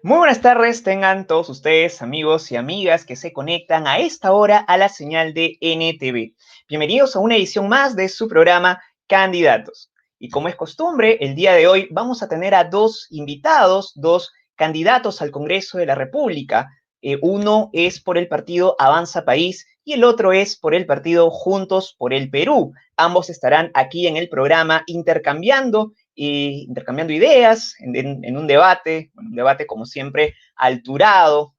Muy buenas tardes, tengan todos ustedes, amigos y amigas que se conectan a esta hora a la señal de NTV. Bienvenidos a una edición más de su programa Candidatos. Y como es costumbre, el día de hoy vamos a tener a dos invitados, dos candidatos al Congreso de la República. Uno es por el partido Avanza País y el otro es por el partido Juntos por el Perú. Ambos estarán aquí en el programa intercambiando ideas en un debate como siempre alturado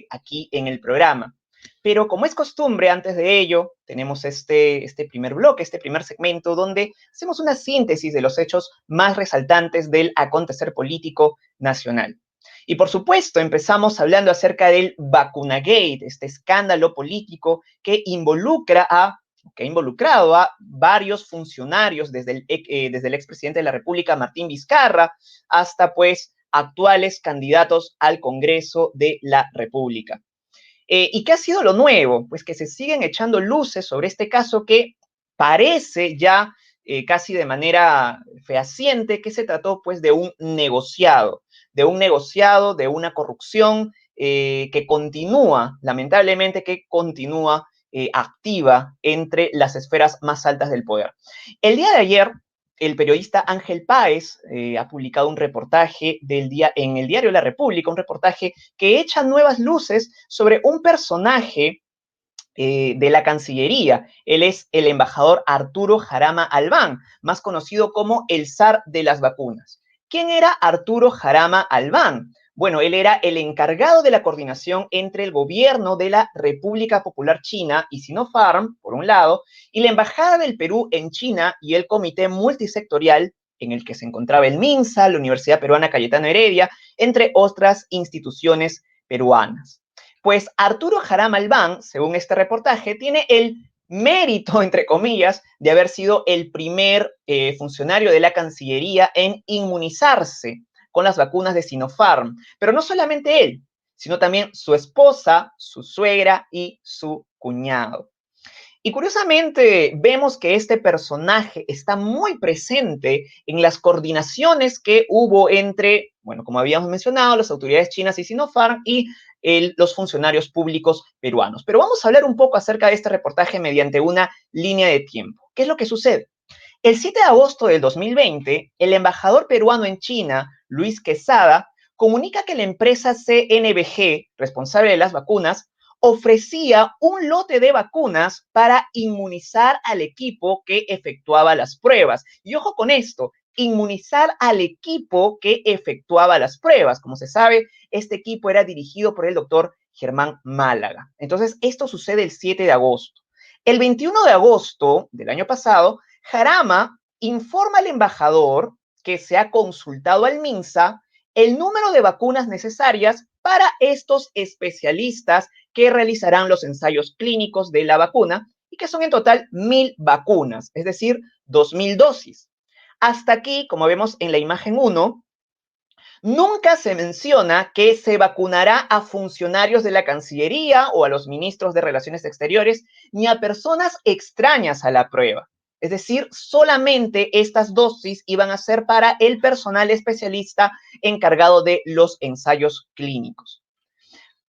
aquí en el programa. Pero como es costumbre, antes de ello, tenemos este primer bloque, este primer segmento, donde hacemos una síntesis de los hechos más resaltantes del acontecer político nacional. Y por supuesto, empezamos hablando acerca del Vacunagate, este escándalo político que ha involucrado a varios funcionarios desde el expresidente de la República, Martín Vizcarra, hasta pues actuales candidatos al Congreso de la República. ¿Y qué ha sido lo nuevo? Pues que se siguen echando luces sobre este caso que parece ya casi de manera fehaciente que se trató pues de un negociado, de una corrupción que continúa, lamentablemente que continúa activa entre las esferas más altas del poder. El día de ayer, el periodista Ángel Páez ha publicado un reportaje en el diario La República, un reportaje que echa nuevas luces sobre un personaje de la Cancillería. Él es el embajador Arturo Jarama Albán, más conocido como el zar de las vacunas. ¿Quién era Arturo Jarama Albán? Bueno, él era el encargado de la coordinación entre el gobierno de la República Popular China y Sinopharm, por un lado, y la Embajada del Perú en China y el Comité Multisectorial en el que se encontraba el MINSA, la Universidad Peruana Cayetano Heredia, entre otras instituciones peruanas. Pues Arturo Jarama Albán, según este reportaje, tiene el mérito, entre comillas, de haber sido el primer funcionario de la Cancillería en inmunizarse con las vacunas de Sinopharm. Pero no solamente él, sino también su esposa, su suegra y su cuñado. Y curiosamente vemos que este personaje está muy presente en las coordinaciones que hubo entre, bueno, como habíamos mencionado, las autoridades chinas y Sinopharm y los funcionarios públicos peruanos. Pero vamos a hablar un poco acerca de este reportaje mediante una línea de tiempo. ¿Qué es lo que sucede? El 7 de agosto del 2020, el embajador peruano en China, Luis Quesada, comunica que la empresa CNBG, responsable de las vacunas, ofrecía un lote de vacunas para inmunizar al equipo que efectuaba las pruebas. Y ojo con esto, inmunizar al equipo que efectuaba las pruebas. Como se sabe, este equipo era dirigido por el doctor Germán Málaga. Entonces, esto sucede el 7 de agosto. El 21 de agosto del año pasado, Jarama informa al embajador que se ha consultado al MINSA el número de vacunas necesarias para estos especialistas que realizarán los ensayos clínicos de la vacuna y que son en total 1.000 vacunas, es decir, 2.000 dosis. Hasta aquí, como vemos en la imagen 1, nunca se menciona que se vacunará a funcionarios de la Cancillería o a los ministros de Relaciones Exteriores, ni a personas extrañas a la prueba. Es decir, solamente estas dosis iban a ser para el personal especialista encargado de los ensayos clínicos.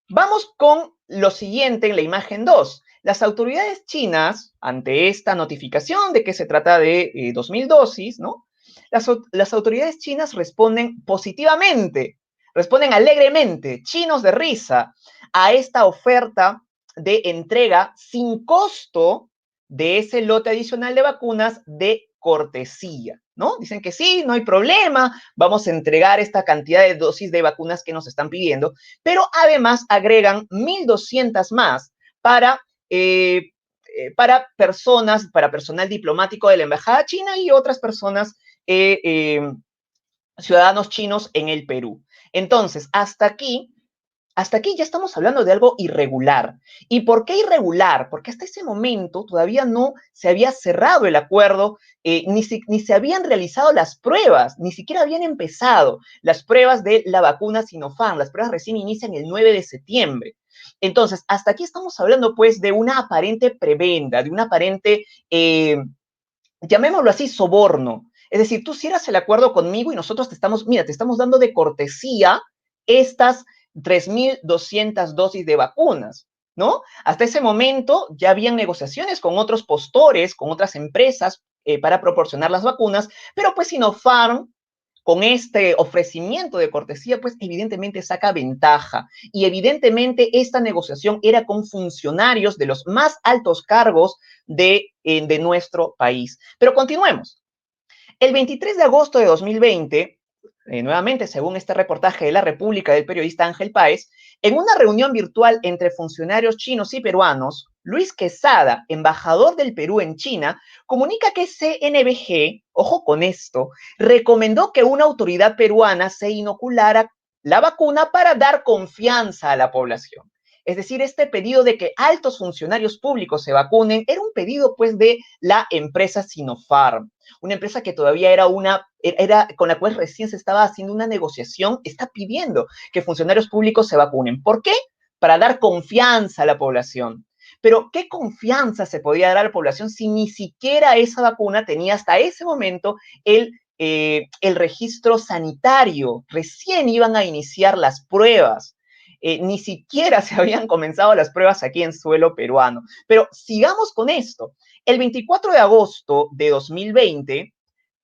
Vamos con lo siguiente en la imagen 2. Las autoridades chinas, ante esta notificación de que se trata de 2.000 dosis, ¿no? Las autoridades chinas responden positivamente, responden alegremente, chinos de risa, a esta oferta de entrega sin costo de ese lote adicional de vacunas de cortesía, ¿no? Dicen que sí, no hay problema, vamos a entregar esta cantidad de dosis de vacunas que nos están pidiendo, pero además agregan 1.200 más para, para personal diplomático de la Embajada China y otras personas, ciudadanos chinos en el Perú. Entonces, hasta aquí ya estamos hablando de algo irregular. ¿Y por qué irregular? Porque hasta ese momento todavía no se había cerrado el acuerdo, ni se habían realizado las pruebas, ni siquiera habían empezado las pruebas de la vacuna Sinopharm. Las pruebas recién inician el 9 de septiembre. Entonces, hasta aquí estamos hablando pues de una aparente prebenda, de una aparente, llamémoslo así, soborno. Es decir, tú cierras el acuerdo conmigo y nosotros te estamos, mira, te estamos dando de cortesía estas 3.200 dosis de vacunas, ¿no? Hasta ese momento ya habían negociaciones con otros postores, con otras empresas para proporcionar las vacunas, pero pues Sinopharm, con este ofrecimiento de cortesía, pues evidentemente saca ventaja. Y evidentemente esta negociación era con funcionarios de los más altos cargos de nuestro país. Pero continuemos. El 23 de agosto de 2020, nuevamente, según este reportaje de La República del periodista Ángel Páez, en una reunión virtual entre funcionarios chinos y peruanos, Luis Quesada, embajador del Perú en China, comunica que CNBG, ojo con esto, recomendó que una autoridad peruana se inoculara la vacuna para dar confianza a la población. Es decir, este pedido de que altos funcionarios públicos se vacunen era un pedido pues de la empresa Sinopharm, una empresa que todavía era con la cual recién se estaba haciendo una negociación, está pidiendo que funcionarios públicos se vacunen. ¿Por qué? Para dar confianza a la población. Pero ¿qué confianza se podía dar a la población si ni siquiera esa vacuna tenía hasta ese momento el registro sanitario? Recién iban a iniciar las pruebas. Ni siquiera se habían comenzado las pruebas aquí en suelo peruano. Pero sigamos con esto. El 24 de agosto de 2020,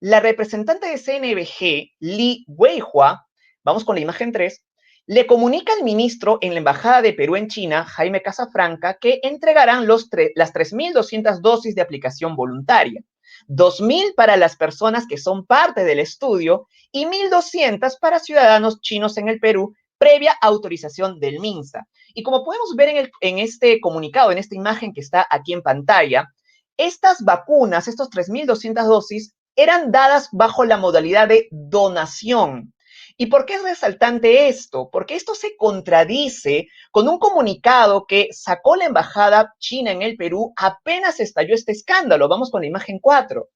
la representante de CNBG, Li Weihua, vamos con la imagen 3, le comunica al ministro en la Embajada de Perú en China, Jaime Casafranca, que entregarán las 3.200 dosis de aplicación voluntaria. 2.000 para las personas que son parte del estudio y 1.200 para ciudadanos chinos en el Perú, previa autorización del MINSA. Y como podemos ver en este comunicado, en esta imagen que está aquí en pantalla, estas vacunas, estos 3.200 dosis, eran dadas bajo la modalidad de donación. ¿Y por qué es resaltante esto? Porque esto se contradice con un comunicado que sacó la embajada china en el Perú apenas estalló este escándalo. Vamos con la imagen 4.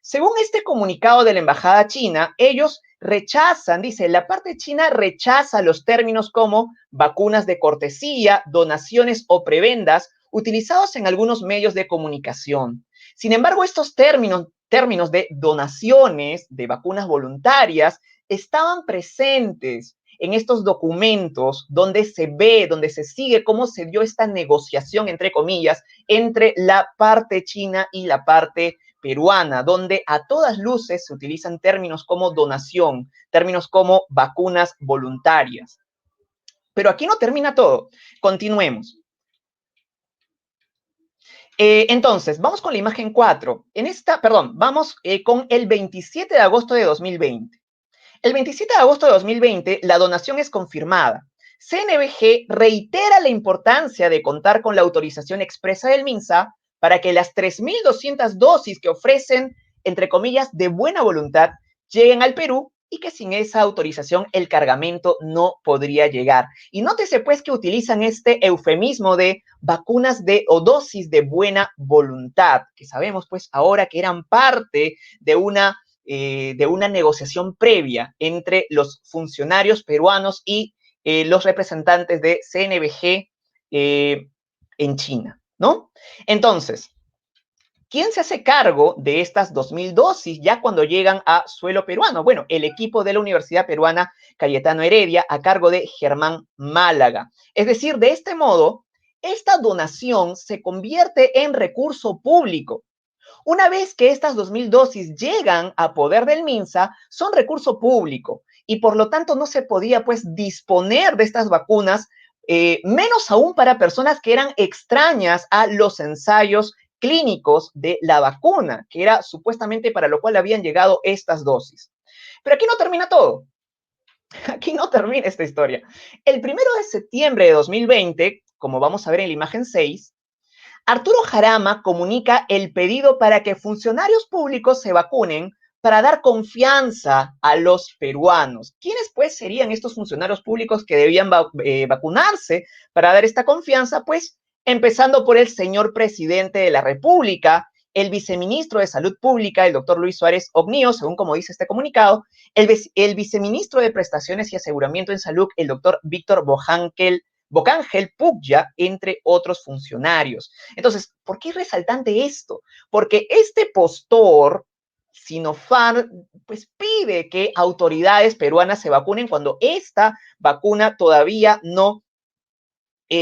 Según este comunicado de la embajada china, ellos rechazan, dice, la parte china rechaza los términos como vacunas de cortesía, donaciones o prebendas utilizados en algunos medios de comunicación. Sin embargo, estos términos de donaciones, de vacunas voluntarias, estaban presentes en estos documentos donde se ve, donde se sigue cómo se dio esta negociación, entre comillas, entre la parte china y la parte peruana, donde a todas luces se utilizan términos como donación, términos como vacunas voluntarias. Pero aquí no termina todo. Continuemos. Entonces, vamos con la imagen 4. Vamos con el 27 de agosto de 2020. El 27 de agosto de 2020, la donación es confirmada. CNBG reitera la importancia de contar con la autorización expresa del MINSA para que las 3.200 dosis que ofrecen, entre comillas, de buena voluntad, lleguen al Perú y que sin esa autorización el cargamento no podría llegar. Y nótese pues que utilizan este eufemismo de vacunas o dosis de buena voluntad, que sabemos pues ahora que eran parte de una negociación previa entre los funcionarios peruanos y los representantes de CNBG en China, ¿no? Entonces, ¿quién se hace cargo de estas 2.000 dosis ya cuando llegan a suelo peruano? Bueno, el equipo de la Universidad Peruana Cayetano Heredia a cargo de Germán Málaga. Es decir, de este modo, esta donación se convierte en recurso público. Una vez que estas 2.000 dosis llegan a poder del MINSA, son recurso público y por lo tanto no se podía pues disponer de estas vacunas, menos aún para personas que eran extrañas a los ensayos clínicos de la vacuna, que era supuestamente para lo cual habían llegado estas dosis. Pero aquí no termina todo. Aquí no termina esta historia. El 1 de septiembre de 2020, como vamos a ver en la imagen 6, Arturo Jarama comunica el pedido para que funcionarios públicos se vacunen para dar confianza a los peruanos. ¿Quiénes pues serían estos funcionarios públicos que debían vacunarse para dar esta confianza? Pues empezando por el señor presidente de la República, el viceministro de Salud Pública, el doctor Luis Suárez Ognío, según como dice este comunicado, el viceministro de Prestaciones y Aseguramiento en Salud, el doctor Víctor Bocángel Puglia, entre otros funcionarios. Entonces, ¿por qué es resaltante esto? Porque este postor Sinopharm pues pide que autoridades peruanas se vacunen cuando esta vacuna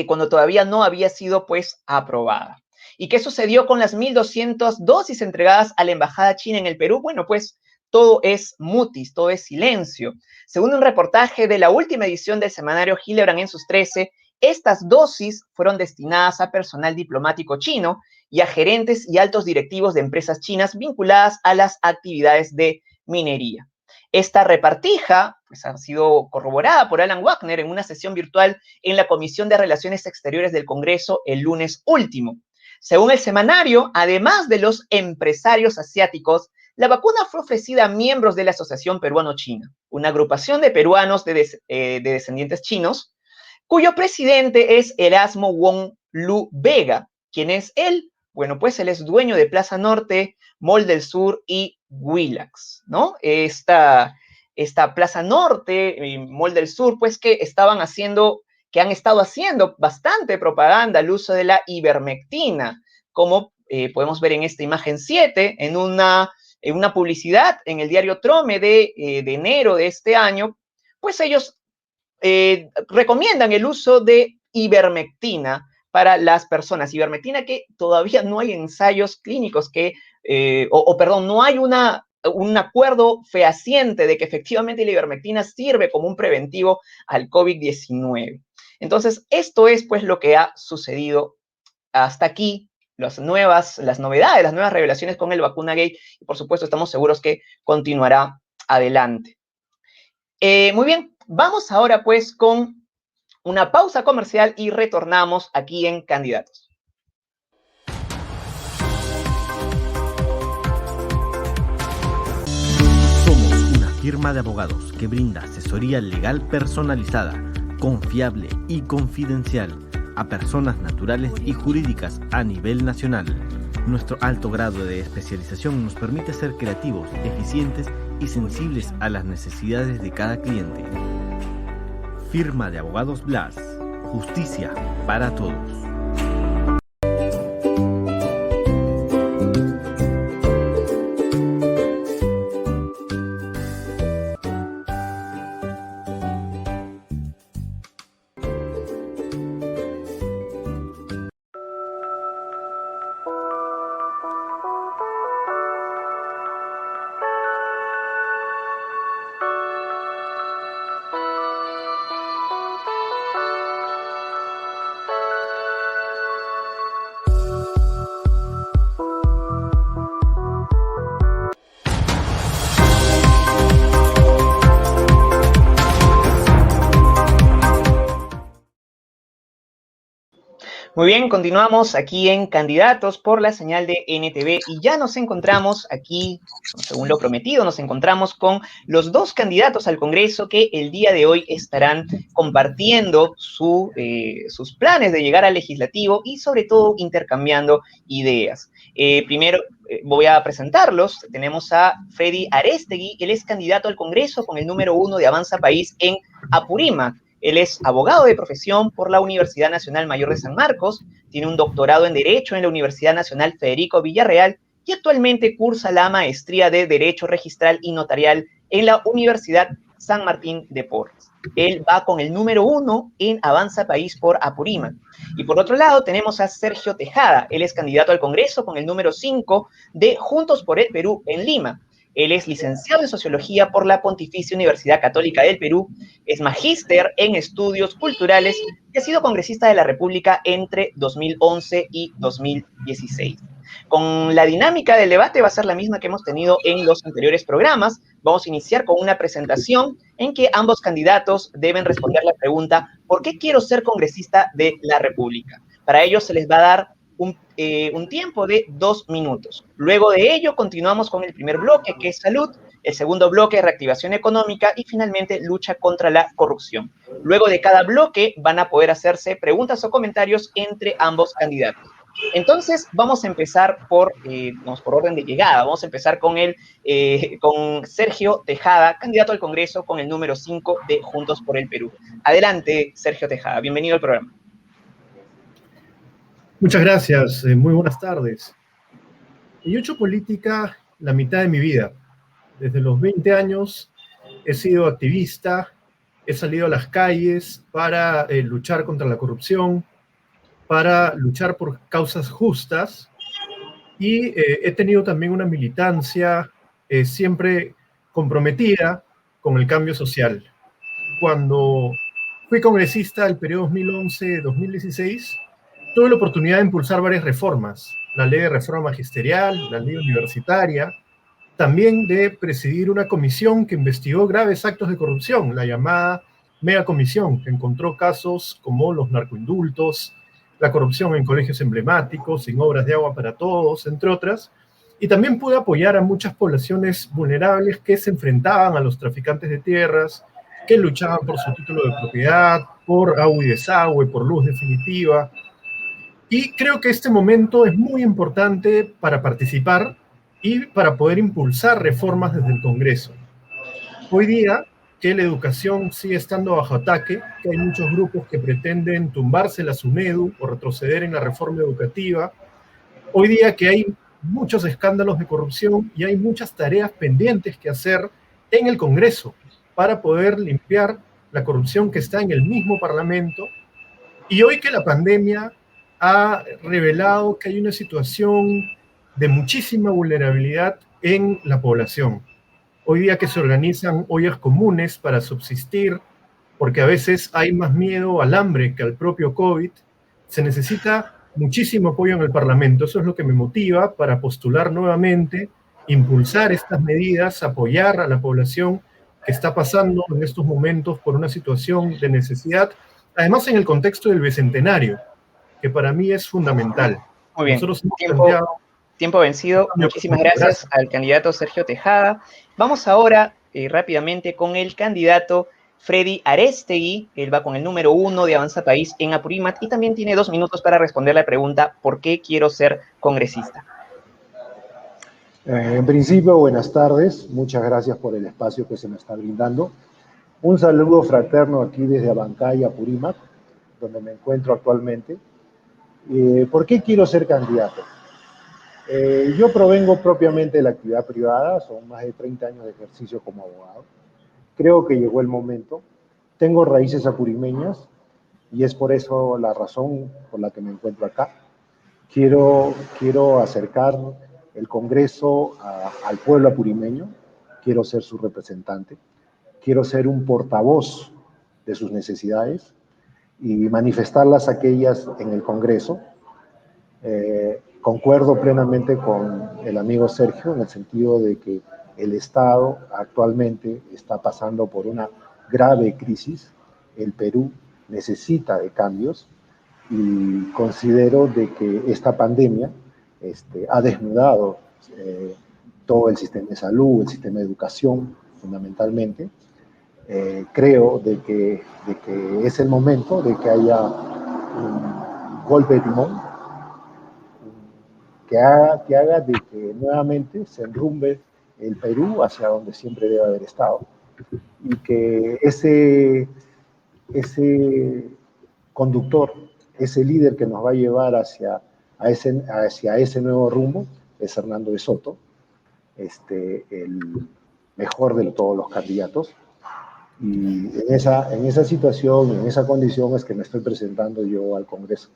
cuando todavía no había sido pues aprobada. ¿Y qué sucedió con las 1.200 dosis entregadas a la embajada china en el Perú? Bueno, pues todo es mutis, todo es silencio. Según un reportaje de la última edición del semanario Hildebrand en sus 13, estas dosis fueron destinadas a personal diplomático chino y a gerentes y altos directivos de empresas chinas vinculadas a las actividades de minería. Esta repartija pues, ha sido corroborada por Alan Wagner en una sesión virtual en la Comisión de Relaciones Exteriores del Congreso el lunes último. Según el semanario, además de los empresarios asiáticos, la vacuna fue ofrecida a miembros de la Asociación Peruano-China, una agrupación de peruanos de descendientes chinos, cuyo presidente es Erasmo Wong Lu Vega. ¿Quién es él? Bueno, pues él es dueño de Plaza Norte, Mall del Sur y Willax, ¿no? Esta Plaza Norte y Mall del Sur, pues que han estado haciendo bastante propaganda al uso de la ivermectina, como podemos ver en esta imagen 7, en una publicidad en el diario Trome de enero de este año, pues ellos recomiendan el uso de ivermectina para las personas. Ivermectina que todavía no hay ensayos clínicos perdón, no hay un acuerdo fehaciente de que efectivamente la ivermectina sirve como un preventivo al COVID-19. Entonces, esto es pues lo que ha sucedido hasta aquí, las novedades, las nuevas revelaciones con el Vacunagate, y por supuesto estamos seguros que continuará adelante. Muy bien, vamos ahora pues con una pausa comercial y retornamos aquí en Candidatos. Somos una firma de abogados que brinda asesoría legal personalizada, confiable y confidencial a personas naturales y jurídicas a nivel nacional. Nuestro alto grado de especialización nos permite ser creativos, eficientes y sensibles a las necesidades de cada cliente. Firma de Abogados Blas. Justicia para todos. Muy bien, continuamos aquí en Candidatos por la señal de NTV y ya nos encontramos aquí, según lo prometido, nos encontramos con los dos candidatos al Congreso que el día de hoy estarán compartiendo sus planes de llegar al legislativo y sobre todo intercambiando ideas. Primero voy a presentarlos. Tenemos a Freddy Arestegui, él es candidato al Congreso con el número 1 de Avanza País en Apurímac. Él es abogado de profesión por la Universidad Nacional Mayor de San Marcos, tiene un doctorado en Derecho en la Universidad Nacional Federico Villarreal y actualmente cursa la maestría de Derecho Registral y Notarial en la Universidad San Martín de Porres. Él va con el número 1 en Avanza País por Apurímac. Y por otro lado tenemos a Sergio Tejada, él es candidato al Congreso con el número 5 de Juntos por el Perú en Lima. Él es licenciado en Sociología por la Pontificia Universidad Católica del Perú, es magíster en Estudios Culturales y ha sido congresista de la República entre 2011 y 2016. Con la dinámica del debate va a ser la misma que hemos tenido en los anteriores programas. Vamos a iniciar con una presentación en que ambos candidatos deben responder la pregunta ¿por qué quiero ser congresista de la República? Para ello se les va a dar un tiempo de 2 minutos. Luego de ello continuamos con el primer bloque, que es salud, el segundo bloque, reactivación económica y finalmente lucha contra la corrupción. Luego de cada bloque van a poder hacerse preguntas o comentarios entre ambos candidatos. Entonces vamos a empezar por orden de llegada. Vamos a empezar con Sergio Tejada, candidato al Congreso con el número 5 de Juntos por el Perú. Adelante, Sergio Tejada. Bienvenido al programa. Muchas gracias, muy buenas tardes. Yo he hecho política la mitad de mi vida. Desde los 20 años he sido activista, he salido a las calles para luchar contra la corrupción, para luchar por causas justas, y he tenido también una militancia siempre comprometida con el cambio social. Cuando fui congresista del periodo 2011-2016, tuve la oportunidad de impulsar varias reformas, la ley de reforma magisterial, la ley universitaria, también de presidir una comisión que investigó graves actos de corrupción, la llamada Megacomisión, que encontró casos como los narcoindultos, la corrupción en colegios emblemáticos, en obras de agua para todos, entre otras, y también pude apoyar a muchas poblaciones vulnerables que se enfrentaban a los traficantes de tierras, que luchaban por su título de propiedad, por agua y desagüe, por luz definitiva. Y creo que este momento es muy importante para participar y para poder impulsar reformas desde el Congreso. Hoy día, que la educación sigue estando bajo ataque, que hay muchos grupos que pretenden tumbarse la SUNEDU o retroceder en la reforma educativa, hoy día que hay muchos escándalos de corrupción y hay muchas tareas pendientes que hacer en el Congreso para poder limpiar la corrupción que está en el mismo Parlamento, y hoy que la pandemia ha revelado que hay una situación de muchísima vulnerabilidad en la población. Hoy día que se organizan ollas comunes para subsistir, porque a veces hay más miedo al hambre que al propio COVID, se necesita muchísimo apoyo en el Parlamento. Eso es lo que me motiva para postular nuevamente, impulsar estas medidas, apoyar a la población que está pasando en estos momentos por una situación de necesidad, además en el contexto del Bicentenario, que para mí es fundamental. Muy bien. Nosotros hemos tiempo vencido. Muchísimas gracias al candidato Sergio Tejada. Vamos ahora rápidamente con el candidato Freddy Arestegui. Él va con el número 1 de Avanza País en Apurímac y también tiene 2 minutos para responder la pregunta ¿por qué quiero ser congresista? En principio, buenas tardes. Muchas gracias por el espacio que se me está brindando. Un saludo fraterno aquí desde Abancay, Apurímac, donde me encuentro actualmente. ¿Por qué quiero ser candidato? Yo provengo propiamente de la actividad privada, son más de 30 años de ejercicio como abogado. Creo que llegó el momento. Tengo raíces apurimeñas y es por eso la razón por la que me encuentro acá. Quiero acercar el Congreso al pueblo apurimeño, quiero ser su representante, quiero ser un portavoz de sus necesidades y manifestarlas aquellas en el Congreso. Concuerdo plenamente con el amigo Sergio en el sentido de que el Estado actualmente está pasando por una grave crisis. El Perú necesita de cambios y considero de que esta pandemia ha desnudado todo el sistema de salud, el sistema de educación fundamentalmente. Creo de que es el momento de que haya un golpe de timón que haga de que nuevamente se enrumbe el Perú hacia donde siempre debe haber estado y que ese conductor, ese líder que nos va a llevar hacia ese nuevo rumbo es Hernando de Soto, el mejor de todos los candidatos. Y en esa situación, en esa condición es que me estoy presentando yo al Congreso.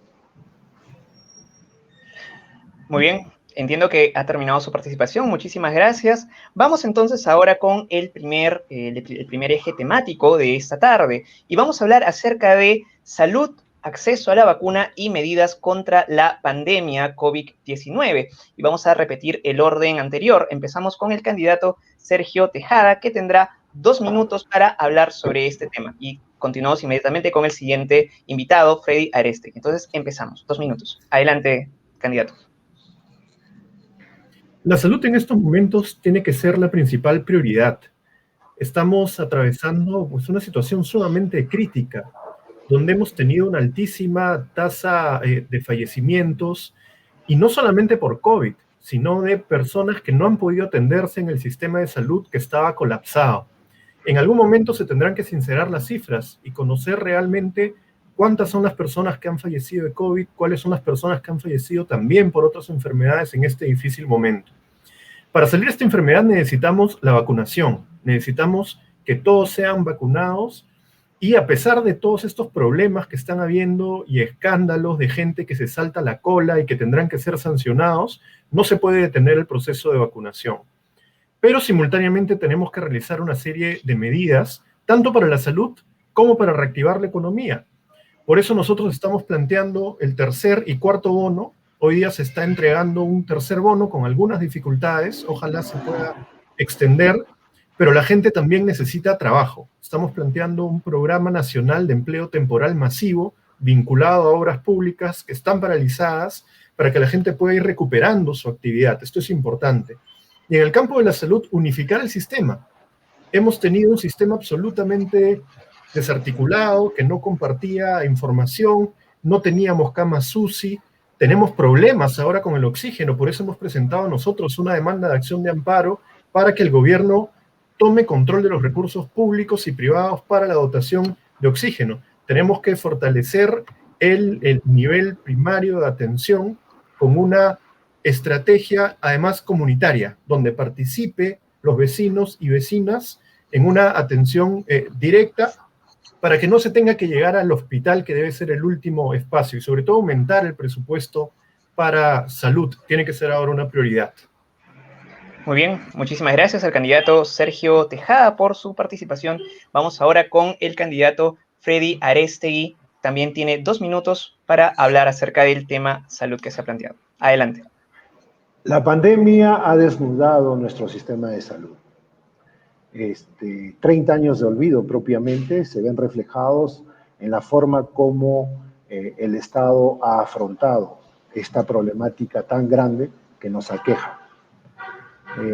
Muy bien, entiendo que ha terminado su participación, muchísimas gracias. Vamos entonces ahora con el primer eje temático de esta tarde y vamos a hablar acerca de salud, acceso a la vacuna y medidas contra la pandemia COVID-19. Y vamos a repetir el orden anterior. Empezamos con el candidato Sergio Tejada, que tendrá 2 minutos para hablar sobre este tema. Y continuamos inmediatamente con el siguiente invitado, Freddy Arestegui. Entonces empezamos, 2 minutos. Adelante, candidato. La salud en estos momentos tiene que ser la principal prioridad. Estamos atravesando una situación sumamente crítica, donde hemos tenido una altísima tasa de fallecimientos, y no solamente por COVID, sino de personas que no han podido atenderse en el sistema de salud que estaba colapsado. En algún momento se tendrán que sincerar las cifras y conocer realmente cuántas son las personas que han fallecido de COVID, cuáles son las personas que han fallecido también por otras enfermedades en este difícil momento. Para salir de esta enfermedad necesitamos la vacunación, necesitamos que todos sean vacunados y a pesar de todos estos problemas que están habiendo y escándalos de gente que se salta la cola y que tendrán que ser sancionados, no se puede detener el proceso de vacunación. Pero simultáneamente tenemos que realizar una serie de medidas, tanto para la salud como para reactivar la economía. Por eso nosotros estamos planteando el tercer y cuarto bono. Hoy día se está entregando un tercer bono con algunas dificultades, ojalá se pueda extender, pero la gente también necesita trabajo. Estamos planteando un programa nacional de empleo temporal masivo vinculado a obras públicas que están paralizadas para que la gente pueda ir recuperando su actividad. Esto es importante. Y en el campo de la salud, unificar el sistema. Hemos tenido un sistema absolutamente desarticulado, que no compartía información, no teníamos camas UCI, tenemos problemas ahora con el oxígeno, por eso hemos presentado nosotros una demanda de acción de amparo para que el gobierno tome control de los recursos públicos y privados para la dotación de oxígeno. Tenemos que fortalecer el nivel primario de atención con una estrategia, además comunitaria, donde participe los vecinos y vecinas en una atención directa para que no se tenga que llegar al hospital, que debe ser el último espacio, y sobre todo aumentar el presupuesto para salud. Tiene que ser ahora una prioridad. Muy bien, muchísimas gracias al candidato Sergio Tejada por su participación. Vamos ahora con el candidato Freddy Arestegui. También tiene 2 minutos para hablar acerca del tema salud que se ha planteado. Adelante. La pandemia ha desnudado nuestro sistema de salud. 30 años de olvido propiamente se ven reflejados en la forma como el Estado ha afrontado esta problemática tan grande que nos aqueja.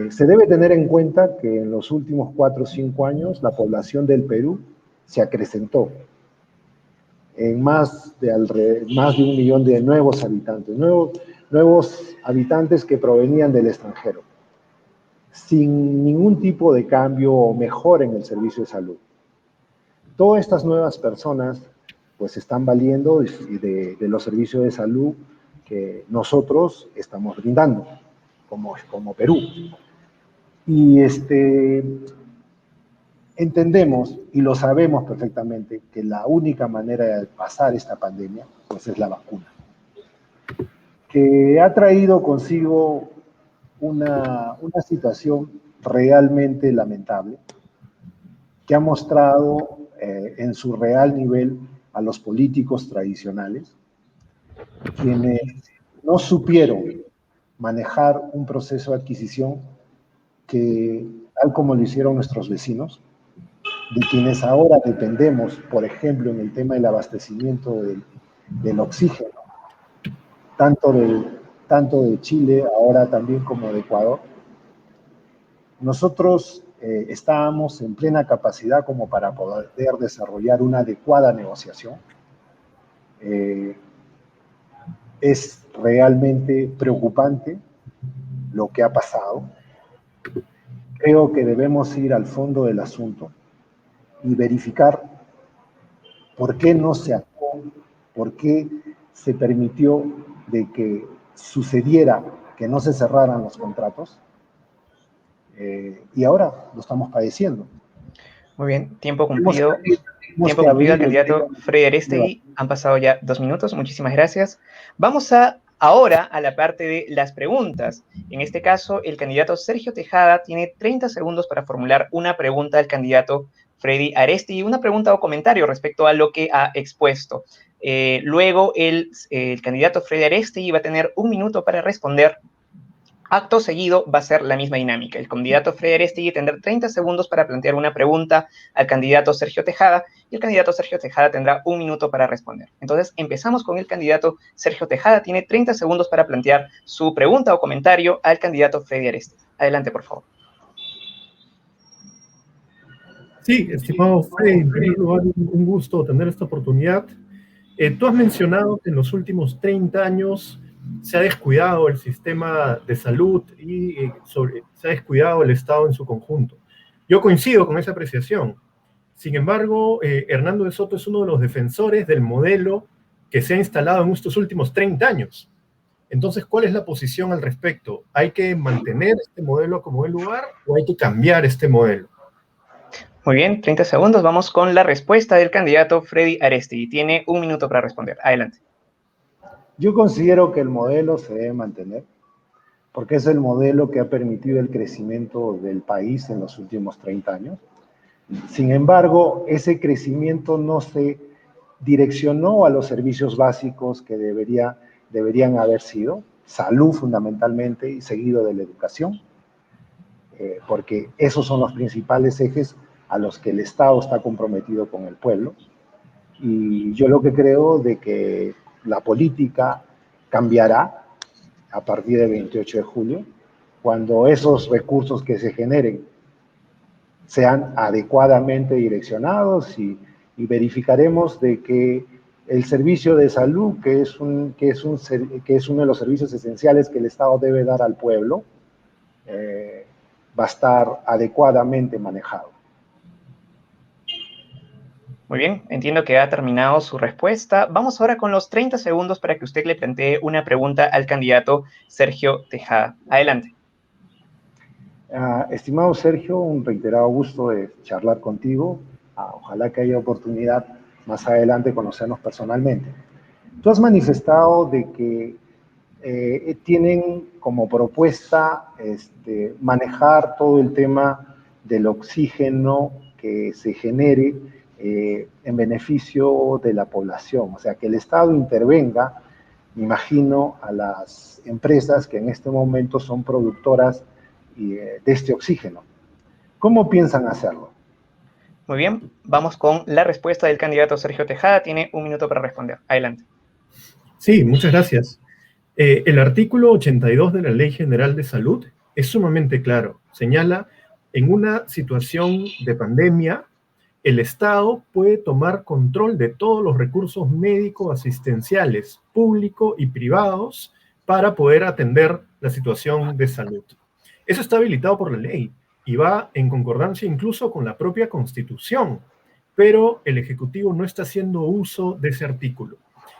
Se debe tener en cuenta que en los últimos 4 o 5 años la población del Perú se acrecentó en más de 1 millón de nuevos habitantes que provenían del extranjero, sin ningún tipo de cambio o mejora en el servicio de salud. Todas estas nuevas personas pues están valiendo de los servicios de salud que nosotros estamos brindando como Perú. Y entendemos y lo sabemos perfectamente que la única manera de pasar esta pandemia pues es la vacuna, que ha traído consigo una situación realmente lamentable, que ha mostrado en su real nivel a los políticos tradicionales, quienes no supieron manejar un proceso de adquisición que, tal como lo hicieron nuestros vecinos, de quienes ahora dependemos, por ejemplo, en el tema del abastecimiento del oxígeno, tanto de Chile, ahora también como de Ecuador. Nosotros estábamos en plena capacidad como para poder desarrollar una adecuada negociación. Es realmente preocupante lo que ha pasado. Creo que debemos ir al fondo del asunto y verificar por qué no se actuó, por qué se permitió de que sucediera que no se cerraran los contratos, y ahora lo estamos padeciendo. Muy bien, tiempo cumplido. Tiempo cumplido al candidato Freddy Arestegui. Han pasado ya 2 minutos, muchísimas gracias. Vamos ahora a la parte de las preguntas. En este caso, el candidato Sergio Tejada tiene 30 segundos para formular una pregunta al candidato Freddy Arestegui, una pregunta o comentario respecto a lo que ha expuesto. Luego, el candidato Freddy Arestegui va a tener 1 minuto para responder. Acto seguido va a ser la misma dinámica. El candidato Freddy Arestegui tendrá 30 segundos para plantear una pregunta al candidato Sergio Tejada y el candidato Sergio Tejada tendrá 1 minuto para responder. Entonces, empezamos con el candidato Sergio Tejada. Tiene 30 segundos para plantear su pregunta o comentario al candidato Freddy Arestegui. Adelante, por favor. Sí, estimado Freddy, en primer lugar, un gusto tener esta oportunidad. Tú has mencionado que en los últimos 30 años se ha descuidado el sistema de salud y se ha descuidado el Estado en su conjunto. Yo coincido con esa apreciación. Sin embargo, Hernando de Soto es uno de los defensores del modelo que se ha instalado en estos últimos 30 años. Entonces, ¿cuál es la posición al respecto? ¿Hay que mantener este modelo como el lugar o hay que cambiar este modelo? Muy bien, 30 segundos. Vamos con la respuesta del candidato Freddy Arestegui. Tiene 1 minuto para responder. Adelante. Yo considero que el modelo se debe mantener porque es el modelo que ha permitido el crecimiento del país en los últimos 30 años. Sin embargo, ese crecimiento no se direccionó a los servicios básicos que deberían haber sido, salud fundamentalmente y seguido de la educación, porque esos son los principales ejes a los que el Estado está comprometido con el pueblo. Y yo lo que creo de que la política cambiará a partir del 28 de julio, cuando esos recursos que se generen sean adecuadamente direccionados y verificaremos de que el servicio de salud, que es uno de los servicios esenciales que el Estado debe dar al pueblo, va a estar adecuadamente manejado. Muy bien, entiendo que ha terminado su respuesta. Vamos ahora con los 30 segundos para que usted le plantee una pregunta al candidato Sergio Tejada. Adelante. Estimado Sergio, un reiterado gusto de charlar contigo. Ojalá que haya oportunidad más adelante de conocernos personalmente. Tú has manifestado de que tienen como propuesta manejar todo el tema del oxígeno que se genere en beneficio de la población. O sea, que el Estado intervenga, me imagino, a las empresas que en este momento son productoras de este oxígeno. ¿Cómo piensan hacerlo? Muy bien, vamos con la respuesta del candidato Sergio Tejada. Tiene 1 minuto para responder. Adelante. Sí, muchas gracias. El artículo 82 de la Ley General de Salud es sumamente claro. Señala, en una situación de pandemia, el Estado puede tomar control de todos los recursos médico-asistenciales, públicos y privados, para poder atender la situación de salud. Eso está habilitado por la ley y va en concordancia incluso con la propia Constitución, pero el Ejecutivo no está haciendo uso de ese artículo.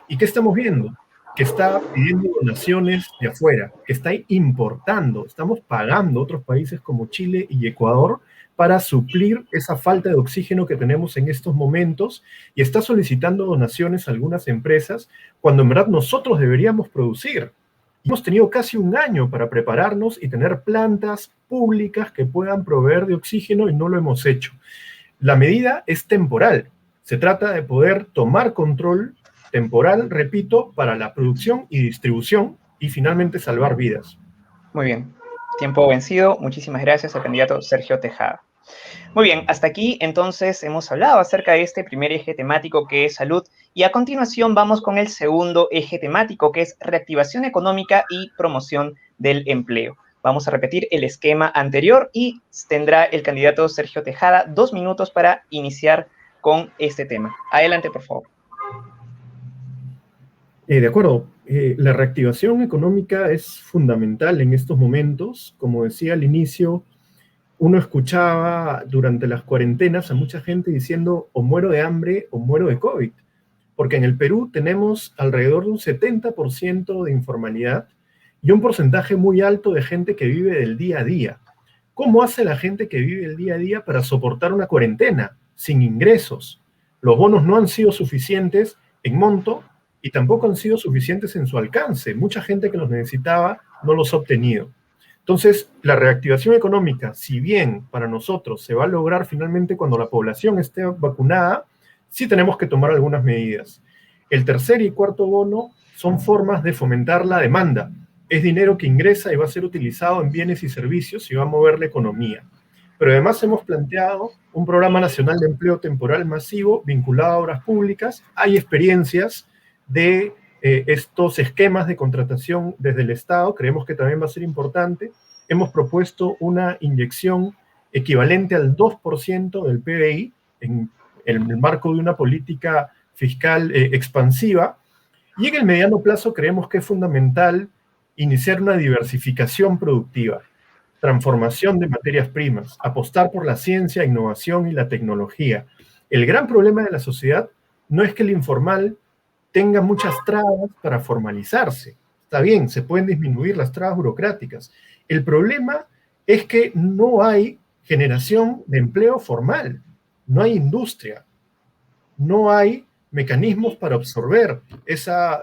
¿Y qué estamos viendo? Que está pidiendo donaciones de afuera, que está importando, estamos pagando a otros países como Chile y Ecuador para suplir esa falta de oxígeno que tenemos en estos momentos, y está solicitando donaciones a algunas empresas cuando en verdad nosotros deberíamos producir. Hemos tenido casi 1 año para prepararnos y tener plantas públicas que puedan proveer de oxígeno y no lo hemos hecho. La medida es temporal. Se trata de poder tomar control temporal, repito, para la producción y distribución y finalmente salvar vidas. Muy bien. Tiempo vencido. Muchísimas gracias al candidato Sergio Tejada. Muy bien, hasta aquí entonces hemos hablado acerca de este primer eje temático que es salud, y a continuación vamos con el segundo eje temático que es reactivación económica y promoción del empleo. Vamos a repetir el esquema anterior y tendrá el candidato Sergio Tejada 2 minutos para iniciar con este tema. Adelante, por favor. De acuerdo. La reactivación económica es fundamental en estos momentos. Como decía al inicio, uno escuchaba durante las cuarentenas a mucha gente diciendo o muero de hambre o muero de COVID, porque en el Perú tenemos alrededor de un 70% de informalidad y un porcentaje muy alto de gente que vive del día a día. ¿Cómo hace la gente que vive el día a día para soportar una cuarentena sin ingresos? Los bonos no han sido suficientes en monto y tampoco han sido suficientes en su alcance. Mucha gente que los necesitaba no los ha obtenido. Entonces, la reactivación económica, si bien para nosotros se va a lograr finalmente cuando la población esté vacunada, sí tenemos que tomar algunas medidas. El tercer y cuarto bono son formas de fomentar la demanda. Es dinero que ingresa y va a ser utilizado en bienes y servicios y va a mover la economía. Pero además hemos planteado un programa nacional de empleo temporal masivo vinculado a obras públicas. Hay experiencias de estos esquemas de contratación desde el Estado, creemos que también va a ser importante. Hemos propuesto una inyección equivalente al 2% del PBI en el marco de una política fiscal expansiva, y en el mediano plazo creemos que es fundamental iniciar una diversificación productiva, transformación de materias primas, apostar por la ciencia, innovación y la tecnología. El gran problema de la sociedad no es que el informal tenga muchas trabas para formalizarse, Está bien, se pueden disminuir las trabas burocráticas. El problema es que no hay generación de empleo formal, no hay industria, no hay mecanismos para absorber esa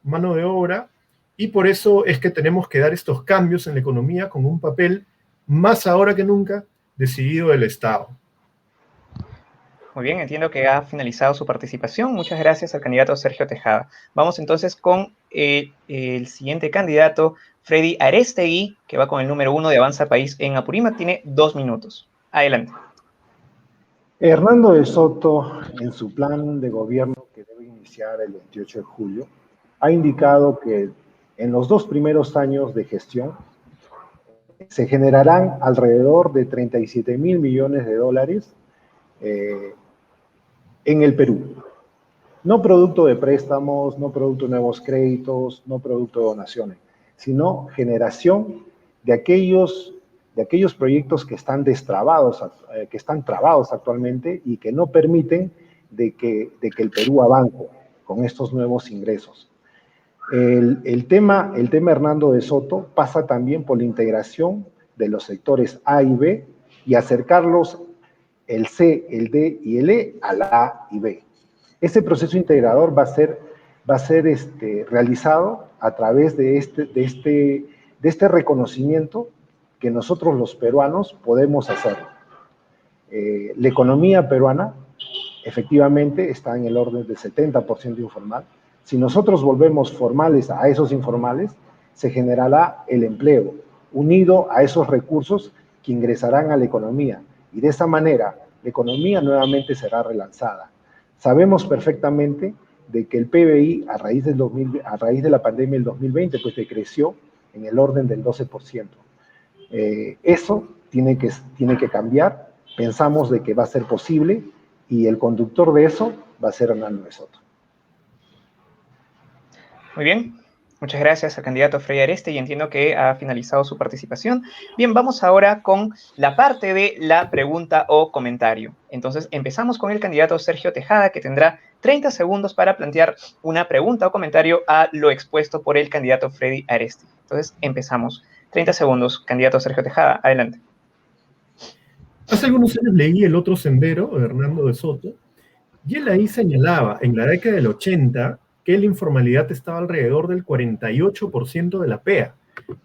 mano de obra, y por eso es que tenemos que dar estos cambios en la economía con un papel más ahora que nunca decidido del Estado. Muy bien, entiendo que ha finalizado su participación. Muchas gracias al candidato Sergio Tejada. Vamos entonces con el siguiente candidato, Freddy Arestegui, que va con el número 1 de Avanza País en Apurímac. Tiene 2 minutos. Adelante. Hernando de Soto, en su plan de gobierno que debe iniciar el 28 de julio, ha indicado que en los 2 primeros años de gestión se generarán alrededor de 37.000 millones de dólares en el Perú. No producto de préstamos, no producto de nuevos créditos, no producto de donaciones, sino generación de aquellos proyectos que están destrabados, que están trabados actualmente y que no permiten de que el Perú avance con estos nuevos ingresos. El tema Hernando de Soto pasa también por la integración de los sectores A y B y acercarlos el C, el D y el E a la A y B. Ese proceso integrador va a ser realizado a través de este reconocimiento que nosotros los peruanos podemos hacer. La economía peruana efectivamente está en el orden del 70% informal. Si nosotros volvemos formales a esos informales, se generará el empleo, unido a esos recursos que ingresarán a la economía. Y de esa manera, la economía nuevamente será relanzada. Sabemos perfectamente de que el PBI, a raíz de la pandemia del 2020, pues decreció en el orden del 12%. Eso tiene que cambiar. Pensamos de que va a ser posible y el conductor de eso va a ser Hernando de Soto. Muy bien, muchas gracias al candidato Freddy Arestegui, y entiendo que ha finalizado su participación. Bien, vamos ahora con la parte de la pregunta o comentario. Entonces, empezamos con el candidato Sergio Tejada, que tendrá 30 segundos para plantear una pregunta o comentario a lo expuesto por el candidato Freddy Arestegui. Entonces, empezamos. 30 segundos, candidato Sergio Tejada, adelante. Hace algunos años leí El otro sendero de Hernando de Soto, y él ahí señalaba, en la década del 80, que la informalidad estaba alrededor del 48% de la PEA,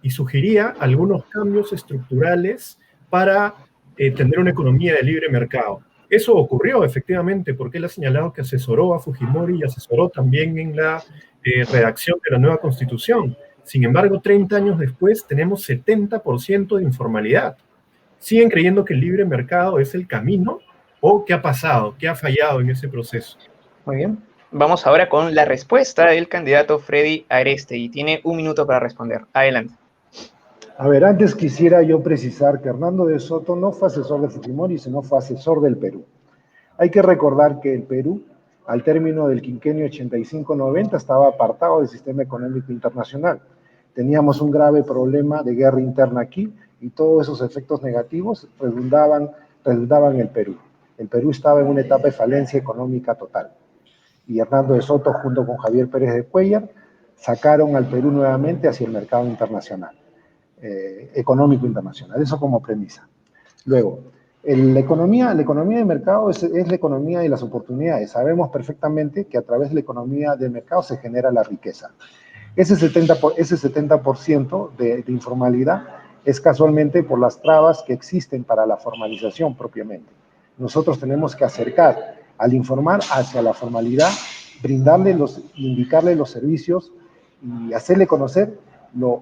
y sugería algunos cambios estructurales para tener una economía de libre mercado. Eso ocurrió efectivamente, porque él ha señalado que asesoró a Fujimori y asesoró también en la redacción de la nueva Constitución. Sin embargo, 30 años después tenemos 70% de informalidad. ¿Siguen creyendo que el libre mercado es el camino? ¿O qué ha pasado? ¿Qué ha fallado en ese proceso? Muy bien. Vamos ahora con la respuesta del candidato Freddy Arestegui. Tiene 1 minuto para responder. Adelante. A ver, antes quisiera yo precisar que Hernando de Soto no fue asesor de Fujimori, sino fue asesor del Perú. Hay que recordar que el Perú, al término del quinquenio 85-90, estaba apartado del sistema económico internacional. Teníamos un grave problema de guerra interna aquí y todos esos efectos negativos redundaban en el Perú. El Perú estaba en una etapa de falencia económica total. Y Hernando de Soto, junto con Javier Pérez de Cuéllar, sacaron al Perú nuevamente hacia el mercado internacional, económico internacional. Eso como premisa. Luego, la economía de mercado es la economía de las oportunidades. Sabemos perfectamente que a través de la economía de mercado se genera la riqueza. Ese 70% de informalidad es casualmente por las trabas que existen para la formalización propiamente. Nosotros tenemos que acercar al informar hacia la formalidad, indicarle los servicios y hacerle conocer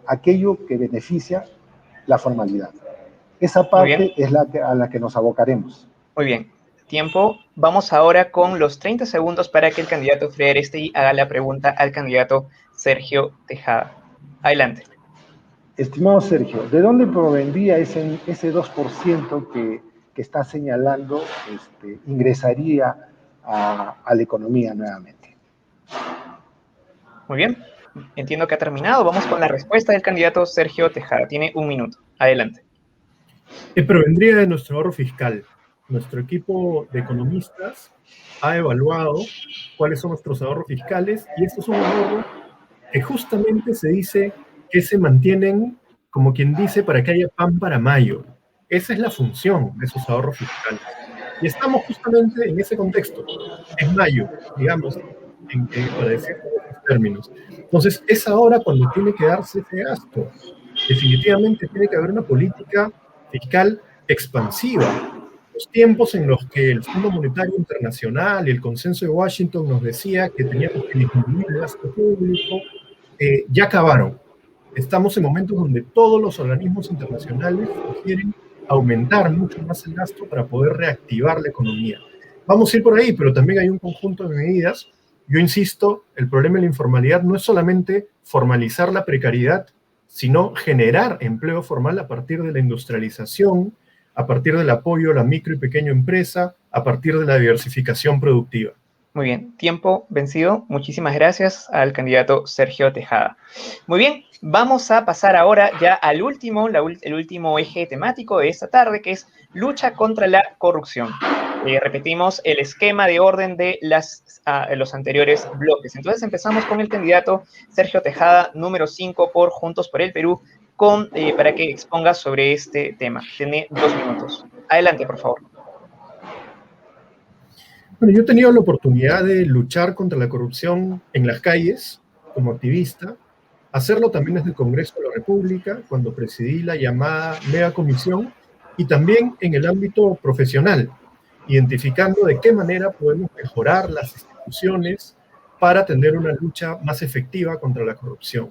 aquello que beneficia la formalidad. Esa parte es a la que nos abocaremos. Muy bien. Tiempo. Vamos ahora con los 30 segundos para que el candidato Freddy Arestegui haga la pregunta al candidato Sergio Tejada. Adelante. Estimado Sergio, ¿de dónde provendría ese 2% que está señalando ingresaría a la economía nuevamente? Muy bien. Entiendo que ha terminado. Vamos con la respuesta del candidato Sergio Tejada. Tiene 1 minuto. Adelante. Provendría de nuestro ahorro fiscal. Nuestro equipo de economistas ha evaluado cuáles son nuestros ahorros fiscales, y estos son ahorros que justamente se dice que se mantienen, como quien dice, para que haya pan para mayo. Esa es la función de esos ahorros fiscales. Y estamos justamente en ese contexto. Es mayo, digamos, para decirlo en esos términos. Entonces, es ahora cuando tiene que darse ese gasto. Definitivamente tiene que haber una política fiscal expansiva. Los tiempos en los que el Fondo Monetario Internacional y el Consenso de Washington nos decía que teníamos que disminuir el gasto público, ya acabaron. Estamos en momentos donde todos los organismos internacionales quieren aumentar mucho más el gasto para poder reactivar la economía. Vamos a ir por ahí, pero también hay un conjunto de medidas. Yo insisto, el problema de la informalidad no es solamente formalizar la precariedad, sino generar empleo formal a partir de la industrialización, a partir del apoyo a la micro y pequeña empresa, a partir de la diversificación productiva. Muy bien, tiempo vencido. Muchísimas gracias al candidato Sergio Tejada. Muy bien, vamos a pasar ahora ya al último, el último eje temático de esta tarde, que es lucha contra la corrupción. Repetimos el esquema de orden de los anteriores bloques. Entonces empezamos con el candidato Sergio Tejada, número 5 por Juntos por el Perú, para que exponga sobre este tema. Tiene 2 minutos. Adelante, por favor. Bueno, yo he tenido la oportunidad de luchar contra la corrupción en las calles como activista, hacerlo también desde el Congreso de la República, cuando presidí la llamada Mega Comisión, y también en el ámbito profesional, identificando de qué manera podemos mejorar las instituciones para tener una lucha más efectiva contra la corrupción.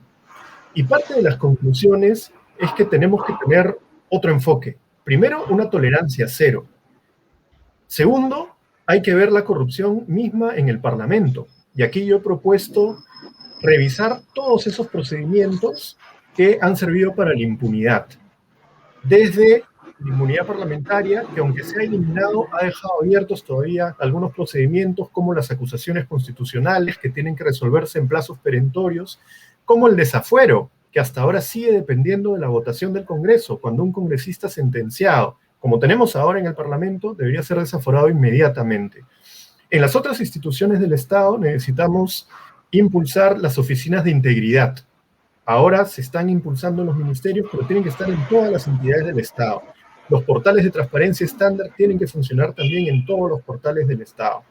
Y parte de las conclusiones es que tenemos que tener otro enfoque. Primero, una tolerancia cero. Segundo, hay que ver la corrupción misma en el Parlamento. Y aquí yo he propuesto revisar todos esos procedimientos que han servido para la impunidad. Desde la inmunidad parlamentaria, que aunque se ha eliminado, ha dejado abiertos todavía algunos procedimientos como las acusaciones constitucionales que tienen que resolverse en plazos perentorios, como el desafuero, que hasta ahora sigue dependiendo de la votación del Congreso. Cuando un congresista sentenciado, como tenemos ahora en el Parlamento, debería ser desaforado inmediatamente. En las otras instituciones del Estado necesitamos impulsar las oficinas de integridad. Ahora se están impulsando en los ministerios, pero tienen que estar en todas las entidades del Estado. Los portales de transparencia estándar tienen que funcionar también en todos los portales del Estado.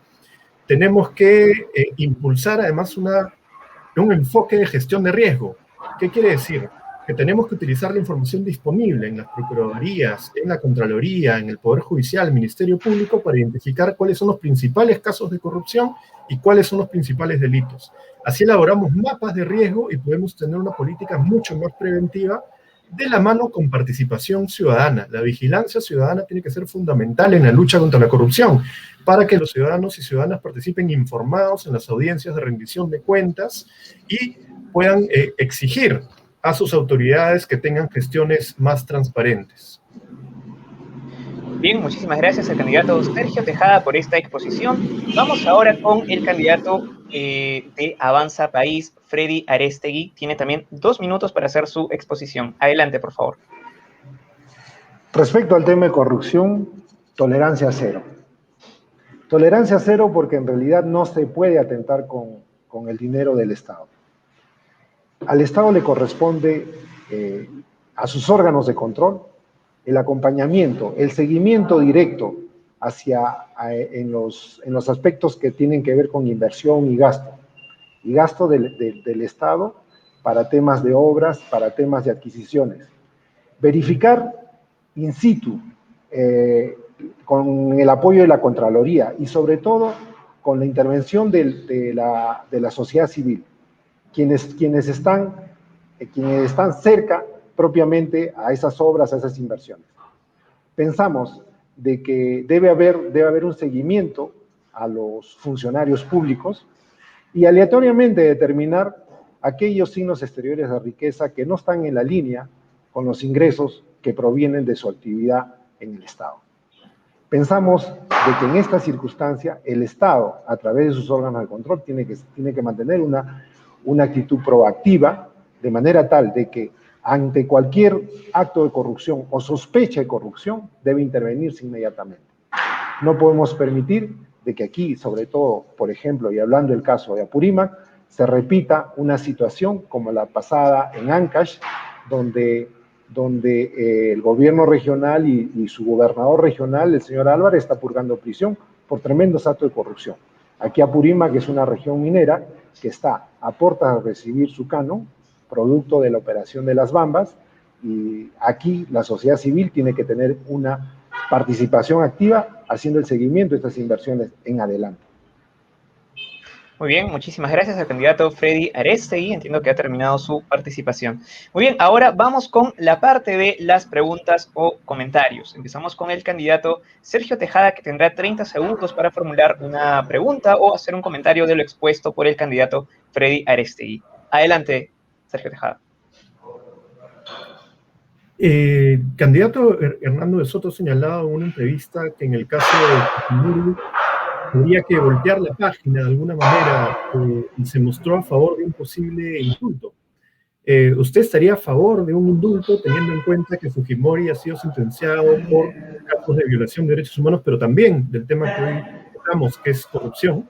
Tenemos que impulsar además un enfoque de gestión de riesgo. ¿Qué quiere decir? Que tenemos que utilizar la información disponible en las procuradurías, en la Contraloría, en el Poder Judicial, el Ministerio Público, para identificar cuáles son los principales casos de corrupción y cuáles son los principales delitos. Así elaboramos mapas de riesgo y podemos tener una política mucho más preventiva de la mano con participación ciudadana. La vigilancia ciudadana tiene que ser fundamental en la lucha contra la corrupción, para que los ciudadanos y ciudadanas participen informados en las audiencias de rendición de cuentas y puedan exigir a sus autoridades que tengan gestiones más transparentes. Bien, muchísimas gracias al candidato Sergio Tejada por esta exposición. Vamos ahora con el candidato de Avanza País, Freddy Arestegui. Tiene también 2 minutos para hacer su exposición. Adelante, por favor. Respecto al tema de corrupción, tolerancia cero. Tolerancia cero porque en realidad no se puede atentar con el dinero del Estado. Al Estado le corresponde a sus órganos de control el acompañamiento, el seguimiento directo en los aspectos que tienen que ver con inversión y gasto del Estado para temas de obras, para temas de adquisiciones. Verificar in situ, con el apoyo de la Contraloría y sobre todo con la intervención de la sociedad civil, quienes están cerca propiamente a esas obras, a esas inversiones. Pensamos de que debe haber un seguimiento a los funcionarios públicos y aleatoriamente determinar aquellos signos exteriores de riqueza que no están en la línea con los ingresos que provienen de su actividad en el Estado. Pensamos de que en esta circunstancia el Estado, a través de sus órganos de control, tiene que mantener una actitud proactiva, de manera tal de que ante cualquier acto de corrupción o sospecha de corrupción, debe intervenirse inmediatamente. No podemos permitir de que aquí, sobre todo, por ejemplo, y hablando del caso de Apurímac, se repita una situación como la pasada en Ancash, donde el gobierno regional y su gobernador regional, el señor Álvarez, está purgando prisión por tremendos actos de corrupción. Aquí Apurímac, que es una región minera que está a puertas de recibir su canon, producto de la operación de las Bambas, y aquí la sociedad civil tiene que tener una participación activa haciendo el seguimiento de estas inversiones en adelante. Muy bien, muchísimas gracias al candidato Freddy Arestegui. Entiendo que ha terminado su participación. Muy bien, ahora vamos con la parte de las preguntas o comentarios. Empezamos con el candidato Sergio Tejada, que tendrá 30 segundos para formular una pregunta o hacer un comentario de lo expuesto por el candidato Freddy Arestegui. Adelante, Sergio Tejada. Candidato Hernando de Soto señalaba en una entrevista que en el caso de Fujimori habría que voltear la página de alguna manera y se mostró a favor de un posible indulto. ¿Usted estaría a favor de un indulto teniendo en cuenta que Fujimori ha sido sentenciado por casos de violación de derechos humanos, pero también del tema que hoy tratamos, que es corrupción?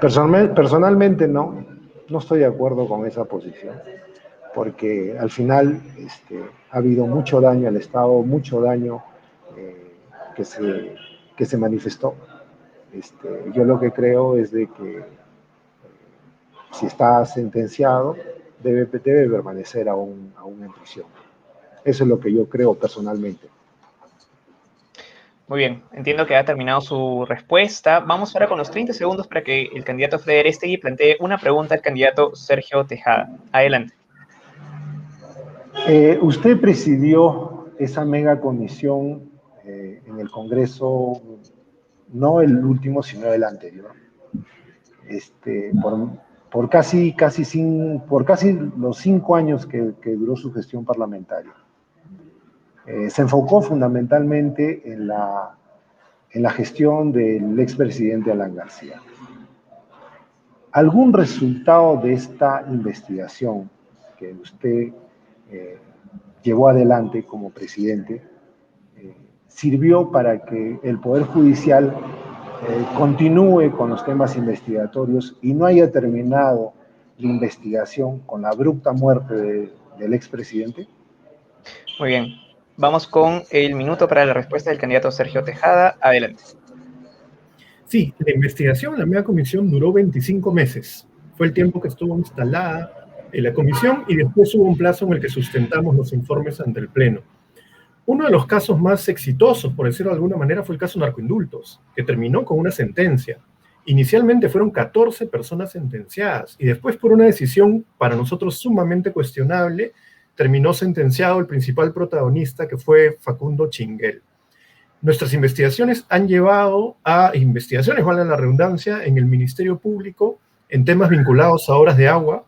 Personalmente no estoy de acuerdo con esa posición, porque al final ha habido mucho daño al Estado, mucho daño que se manifestó. Yo lo que creo es de que si está sentenciado debe permanecer aún en prisión. Eso es lo que yo creo personalmente. Muy bien, entiendo que ha terminado su respuesta. Vamos ahora con los 30 segundos para que el candidato Freddy Arestegui plantee una pregunta al candidato Sergio Tejada. Adelante. Usted presidió esa mega comisión en el Congreso, no el último, sino el anterior, por casi los 5 años que duró su gestión parlamentaria. Se enfocó fundamentalmente en la gestión del expresidente Alan García. ¿Algún resultado de esta investigación que usted llevó adelante como presidente sirvió para que el Poder Judicial continúe con los temas investigatorios y no haya terminado la investigación con la abrupta muerte del expresidente? Muy bien. Vamos con el minuto para la respuesta del candidato Sergio Tejada. Adelante. Sí, la investigación, la mega comisión duró 25 meses. Fue el tiempo que estuvo instalada la comisión y después hubo un plazo en el que sustentamos los informes ante el Pleno. Uno de los casos más exitosos, por decirlo de alguna manera, fue el caso narcoindultos, que terminó con una sentencia. Inicialmente fueron 14 personas sentenciadas y después, por una decisión para nosotros sumamente cuestionable, terminó sentenciado el principal protagonista, que fue Facundo Chinguel. Nuestras investigaciones han llevado a investigaciones, valga la redundancia, en el Ministerio Público en temas vinculados a obras de agua.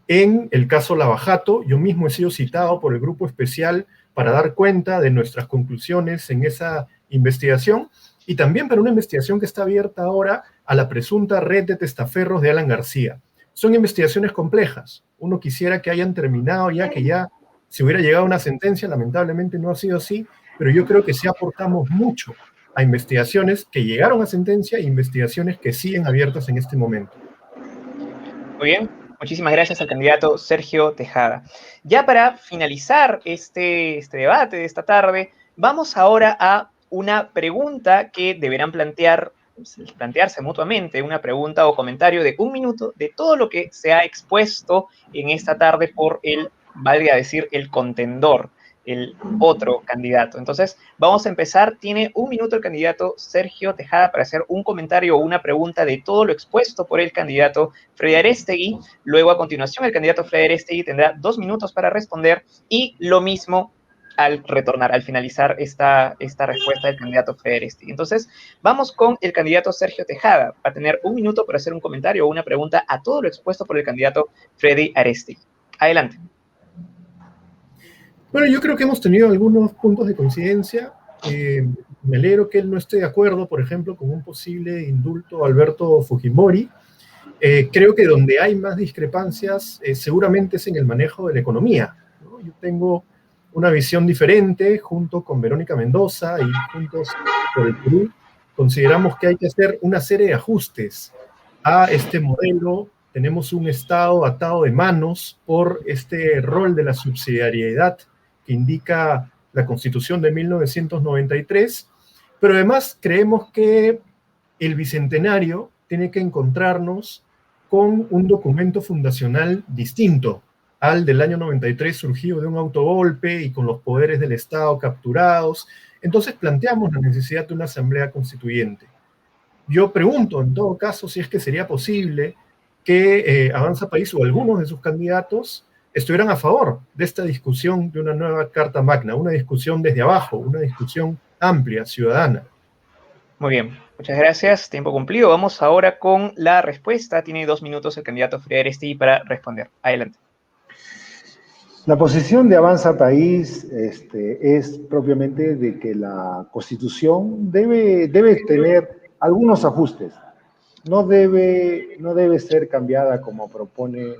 En el caso Lavajato, yo mismo he sido citado por el Grupo Especial para dar cuenta de nuestras conclusiones en esa investigación y también para una investigación que está abierta ahora a la presunta red de testaferros de Alan García. Son investigaciones complejas. Uno quisiera que hayan terminado ya, que ya se hubiera llegado a una sentencia. Lamentablemente no ha sido así, pero yo creo que sí aportamos mucho a investigaciones que llegaron a sentencia e investigaciones que siguen abiertas en este momento. Muy bien. Muchísimas gracias al candidato Sergio Tejada. Ya para finalizar este debate de esta tarde, vamos ahora a una pregunta que deberán plantearse mutuamente, una pregunta o comentario de 1 minuto de todo lo que se ha expuesto en esta tarde por valga decir, el contendor, el otro candidato. Entonces, vamos a empezar. Tiene 1 minuto el candidato Sergio Tejada para hacer un comentario o una pregunta de todo lo expuesto por el candidato Freddy Arestegui. Luego, a continuación, el candidato Freddy Arestegui tendrá 2 minutos para responder y lo mismo al finalizar esta respuesta del candidato Freddy Arestegui. Entonces, vamos con el candidato Sergio Tejada. Va a tener 1 minuto para hacer un comentario o una pregunta a todo lo expuesto por el candidato Freddy Arestegui. Adelante. Bueno, yo creo que hemos tenido algunos puntos de coincidencia. Me alegro que él no esté de acuerdo, por ejemplo, con un posible indulto a Alberto Fujimori. Creo que donde hay más discrepancias seguramente es en el manejo de la economía, ¿no? Yo tengo una visión diferente junto con Verónica Mendoza y Juntos por el Perú. Consideramos que hay que hacer una serie de ajustes a este modelo tenemos un Estado atado de manos por este rol de la subsidiariedad que indica la Constitución de 1993, pero además creemos que el Bicentenario tiene que encontrarnos con un documento fundacional distinto al del año 93, surgido de un autogolpe y con los poderes del Estado capturados. Entonces planteamos la necesidad de una asamblea constituyente. Yo pregunto, en todo caso, si es que sería posible que Avanza País o algunos de sus candidatos estuvieran a favor de esta discusión de una nueva Carta Magna, una discusión desde abajo, una discusión amplia, ciudadana. Muy bien, muchas gracias. Tiempo cumplido. Vamos ahora con la respuesta. Tiene 2 minutos el candidato Frei Arestigui para responder. Adelante. La posición de Avanza País es propiamente de que la Constitución debe tener algunos ajustes. No debe ser cambiada como propone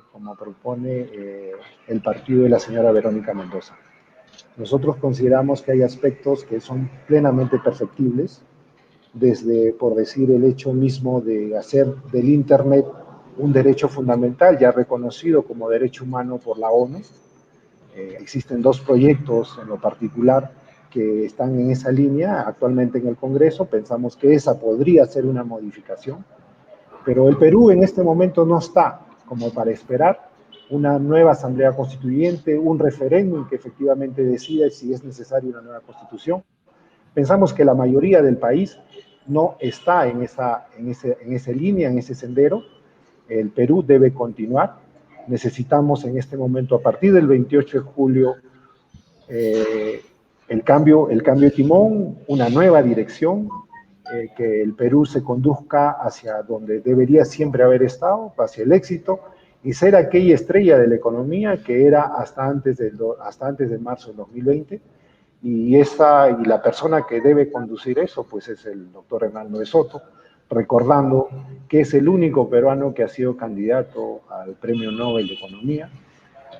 el partido de la señora Verónica Mendoza. Nosotros consideramos que hay aspectos que son plenamente perfectibles, desde, por decir, el hecho mismo de hacer del Internet un derecho fundamental, ya reconocido como derecho humano por la ONU. Existen 2 proyectos en lo particular que están en esa línea actualmente en el Congreso. Pensamos que esa podría ser una modificación, pero el Perú en este momento no está como para esperar una nueva asamblea constituyente, un referéndum que efectivamente decida si es necesaria una nueva constitución. Pensamos que la mayoría del país no está en esa línea, en ese sendero. El Perú debe continuar. Necesitamos en este momento, a partir del 28 de julio, el cambio de timón, una nueva dirección, que el Perú se conduzca hacia donde debería siempre haber estado, hacia el éxito, y ser aquella estrella de la economía que era hasta antes de marzo del 2020, y la persona que debe conducir eso, pues es el doctor Hernando de Soto, recordando que es el único peruano que ha sido candidato al Premio Nobel de Economía,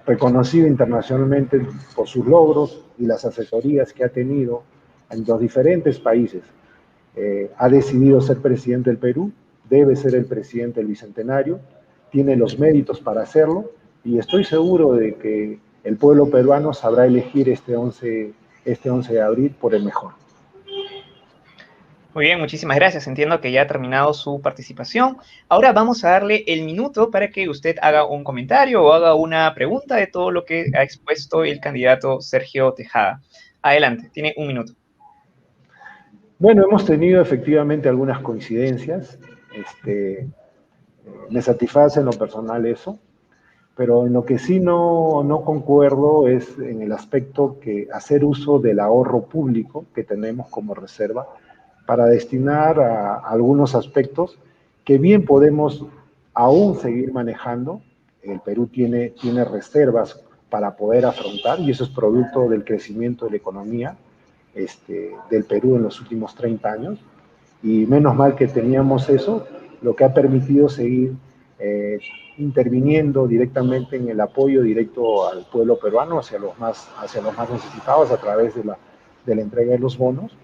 reconocido internacionalmente por sus logros y las asesorías que ha tenido en los diferentes países. Ha decidido ser presidente del Perú, debe ser el presidente del Bicentenario, tiene los méritos para hacerlo, y estoy seguro de que el pueblo peruano sabrá elegir este 11 de abril por el mejor. Muy bien, muchísimas gracias. Entiendo que ya ha terminado su participación. Ahora vamos a darle el minuto para que usted haga un comentario o haga una pregunta de todo lo que ha expuesto el candidato Sergio Tejada. Adelante, tiene 1 minuto. Bueno, hemos tenido efectivamente algunas coincidencias. Me satisface en lo personal eso, pero en lo que sí no concuerdo es en el aspecto que hacer uso del ahorro público que tenemos como reserva para destinar a algunos aspectos que bien podemos aún seguir manejando. El Perú tiene reservas para poder afrontar, y eso es producto del crecimiento de la economía del Perú en los últimos 30 años, y menos mal que teníamos eso, lo que ha permitido seguir interviniendo directamente en el apoyo directo al pueblo peruano, hacia los más necesitados, a través de la entrega de los bonos,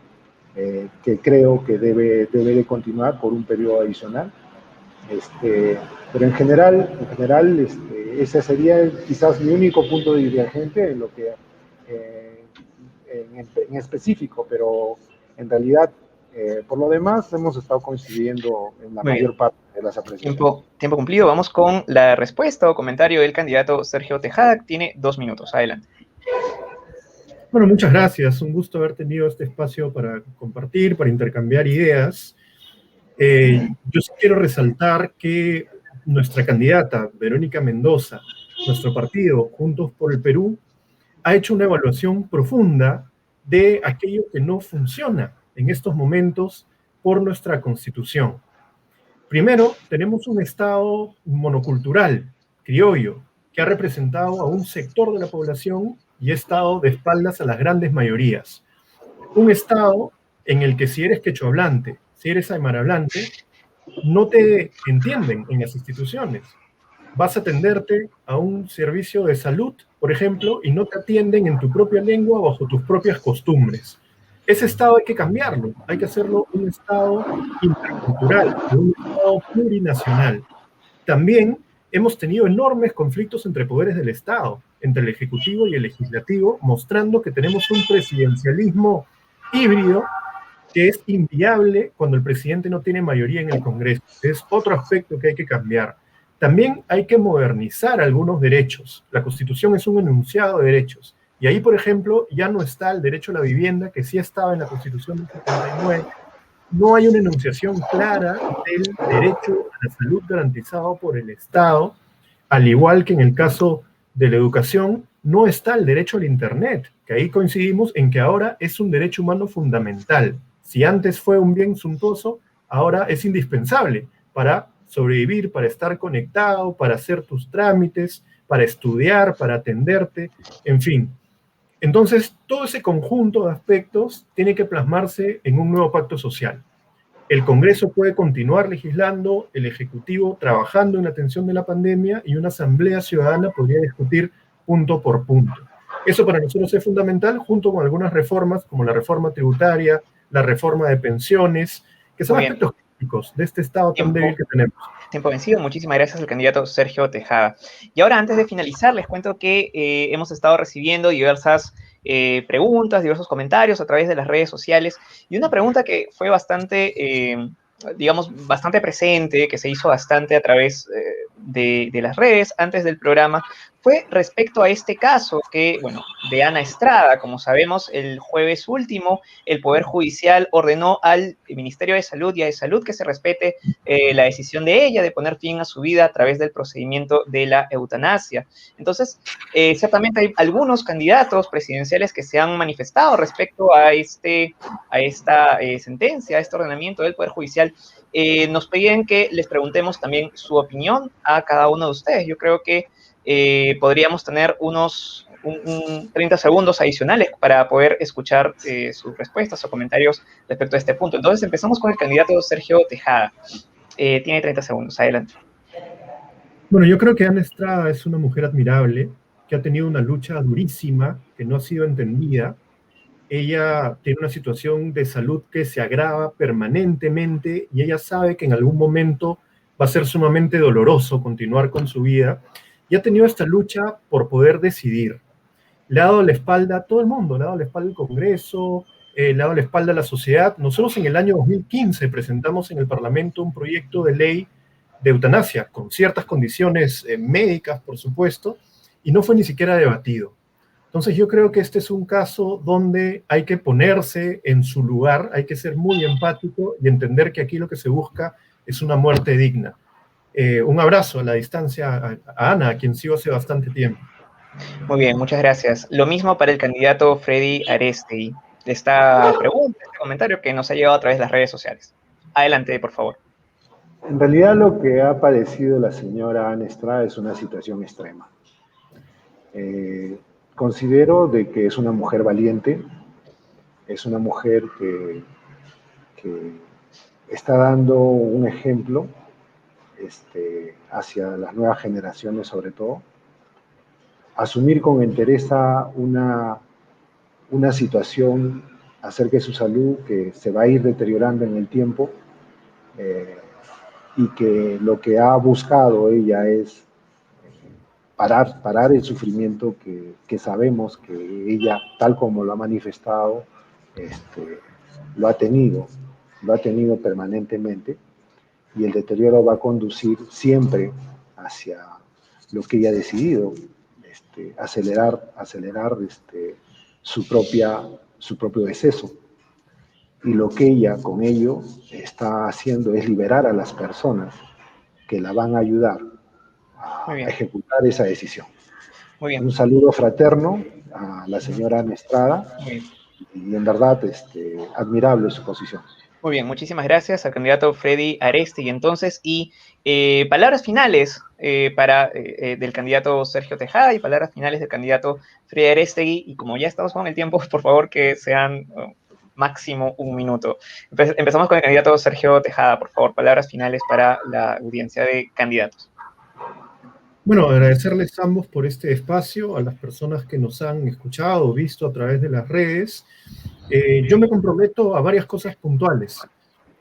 que creo que debe de continuar por un periodo adicional. Pero en general ese sería quizás mi único punto de divergente en lo que en específico, pero en realidad por lo demás hemos estado coincidiendo en la mayor parte de las apreciaciones. Tiempo cumplido. Vamos con la respuesta o comentario del candidato Sergio Tejada. Tiene 2 minutos. Adelante. Bueno, muchas gracias. Un gusto haber tenido este espacio para compartir, para intercambiar ideas. Yo sí quiero resaltar que nuestra candidata, Verónica Mendoza, nuestro partido, Juntos por el Perú, ha hecho una evaluación profunda de aquello que no funciona en estos momentos por nuestra Constitución. Primero, tenemos un Estado monocultural, criollo, que ha representado a un sector de la población y ha estado de espaldas a las grandes mayorías. Un Estado en el que si eres quechohablante, si eres aymarhablante, no te entienden en las instituciones. Vas a atenderte a un servicio de salud, por ejemplo, y no te atienden en tu propia lengua bajo tus propias costumbres. Ese Estado hay que cambiarlo, hay que hacerlo un Estado intercultural, un Estado plurinacional. También hemos tenido enormes conflictos entre poderes del Estado, entre el Ejecutivo y el Legislativo, mostrando que tenemos un presidencialismo híbrido que es inviable cuando el presidente no tiene mayoría en el Congreso. Es otro aspecto que hay que cambiar. También hay que modernizar algunos derechos. La Constitución es un enunciado de derechos. Y ahí, por ejemplo, ya no está el derecho a la vivienda, que sí estaba en la Constitución del 79. No hay una enunciación clara del derecho a la salud garantizado por el Estado, al igual que en el caso de la educación, no está el derecho al Internet, que ahí coincidimos en que ahora es un derecho humano fundamental. Si antes fue un bien suntuoso, ahora es indispensable para sobrevivir, para estar conectado, para hacer tus trámites, para estudiar, para atenderte, en fin. Entonces, todo ese conjunto de aspectos tiene que plasmarse en un nuevo pacto social. El Congreso puede continuar legislando, el Ejecutivo trabajando en la atención de la pandemia y una asamblea ciudadana podría discutir punto por punto. Eso para nosotros es fundamental, junto con algunas reformas, como la reforma tributaria, la reforma de pensiones, que son aspectos críticos de este Estado tan débil que tenemos. Tiempo vencido. Muchísimas gracias al candidato Sergio Tejada. Y ahora, antes de finalizar, les cuento que hemos estado recibiendo diversas preguntas, diversos comentarios a través de las redes sociales, y una pregunta que fue bastante, digamos, bastante presente, que se hizo bastante a través de las redes antes del programa, fue respecto a este caso que, bueno, de Ana Estrada. Como sabemos, el jueves último, el Poder Judicial ordenó al Ministerio de Salud y a de Salud que se respete la decisión de ella de poner fin a su vida a través del procedimiento de la eutanasia. Entonces, ciertamente hay algunos candidatos presidenciales que se han manifestado respecto a esta sentencia, a este ordenamiento del Poder Judicial. Nos pedían que les preguntemos también su opinión a cada uno de ustedes. Yo creo que podríamos tener unos 30 segundos adicionales para poder escuchar sus respuestas o comentarios respecto a este punto. Entonces, empezamos con el candidato Sergio Tejada. Tiene 30 segundos, adelante. Bueno, yo creo que Ana Estrada es una mujer admirable, que ha tenido una lucha durísima, que no ha sido entendida. Ella tiene una situación de salud que se agrava permanentemente y ella sabe que en algún momento va a ser sumamente doloroso continuar con su vida, y ha tenido esta lucha por poder decidir. Le ha dado la espalda a todo el mundo, le ha dado la espalda al Congreso, le ha dado la espalda a la sociedad. Nosotros en el año 2015 presentamos en el Parlamento un proyecto de ley de eutanasia, con ciertas condiciones médicas, por supuesto, y no fue ni siquiera debatido. Entonces yo creo que este es un caso donde hay que ponerse en su lugar, hay que ser muy empático y entender que aquí lo que se busca es una muerte digna. Un abrazo a la distancia a Ana, a quien sigo hace bastante tiempo. Muy bien, muchas gracias. Lo mismo para el candidato Freddy Arestegui. Esta pregunta, este comentario que nos ha llegado a través de las redes sociales. Adelante, por favor. En realidad lo que ha padecido la señora Ana Estrada es una situación extrema. Considero de que es una mujer valiente, es una mujer que está dando un ejemplo hacia las nuevas generaciones sobre todo. Asumir con entereza una situación acerca de su salud que se va a ir deteriorando en el tiempo, y que lo que ha buscado ella es parar el sufrimiento que sabemos que ella, tal como lo ha manifestado, lo ha tenido permanentemente, y el deterioro va a conducir siempre hacia lo que ella ha decidido, acelerar su propio deceso. Y lo que ella con ello está haciendo es liberar a las personas que la van a ayudar a ejecutar esa decisión. Muy bien. Un saludo fraterno a la señora Ana Estrada, y en verdad admirable su posición. Muy bien, muchísimas gracias al candidato Freddy Arestegui. Entonces, y palabras finales del candidato Sergio Tejada y palabras finales del candidato Freddy Arestegui. Y como ya estamos con el tiempo, por favor que sean máximo 1 minuto. Empezamos con el candidato Sergio Tejada, por favor, palabras finales para la audiencia de candidatos. Bueno, agradecerles ambos por este espacio, a las personas que nos han escuchado o visto a través de las redes. Yo me comprometo a varias cosas puntuales.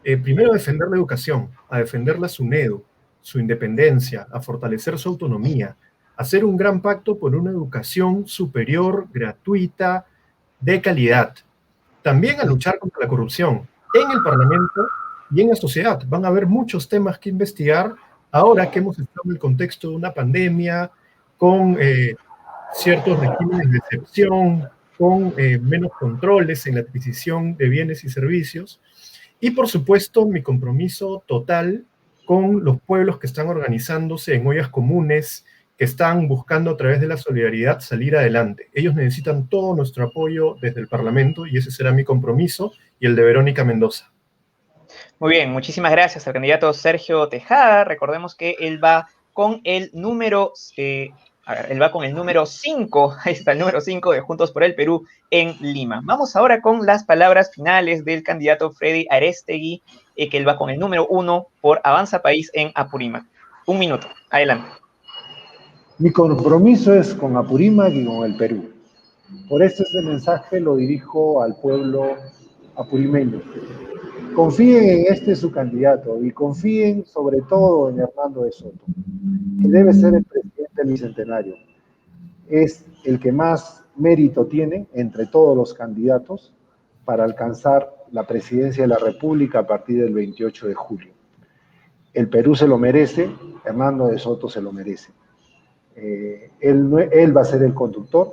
Primero, a defender la educación, a defender la SUNEDU, su independencia, a fortalecer su autonomía, a hacer un gran pacto por una educación superior, gratuita, de calidad. También a luchar contra la corrupción en el Parlamento y en la sociedad. Van a haber muchos temas que investigar ahora que hemos estado en el contexto de una pandemia, con ciertos regímenes de excepción, con menos controles en la adquisición de bienes y servicios. Y por supuesto, mi compromiso total con los pueblos que están organizándose en ollas comunes, que están buscando a través de la solidaridad salir adelante. Ellos necesitan todo nuestro apoyo desde el Parlamento y ese será mi compromiso y el de Verónica Mendoza. Muy bien, muchísimas gracias al candidato Sergio Tejada. Recordemos que él va con el número 5, ahí está el número 5 de Juntos por el Perú en Lima. Vamos ahora con las palabras finales del candidato Freddy Arestegui, que él va con el número 1 por Avanza País en Apurímac. 1 minuto, adelante. Mi compromiso es con Apurímac y con el Perú. Por eso este mensaje lo dirijo al pueblo apurimeño. Confíen en su candidato y confíen sobre todo en Hernando de Soto, que debe ser el presidente del Bicentenario. Es el que más mérito tiene entre todos los candidatos para alcanzar la presidencia de la República a partir del 28 de julio. El Perú se lo merece, Hernando de Soto se lo merece. Él va a ser el conductor,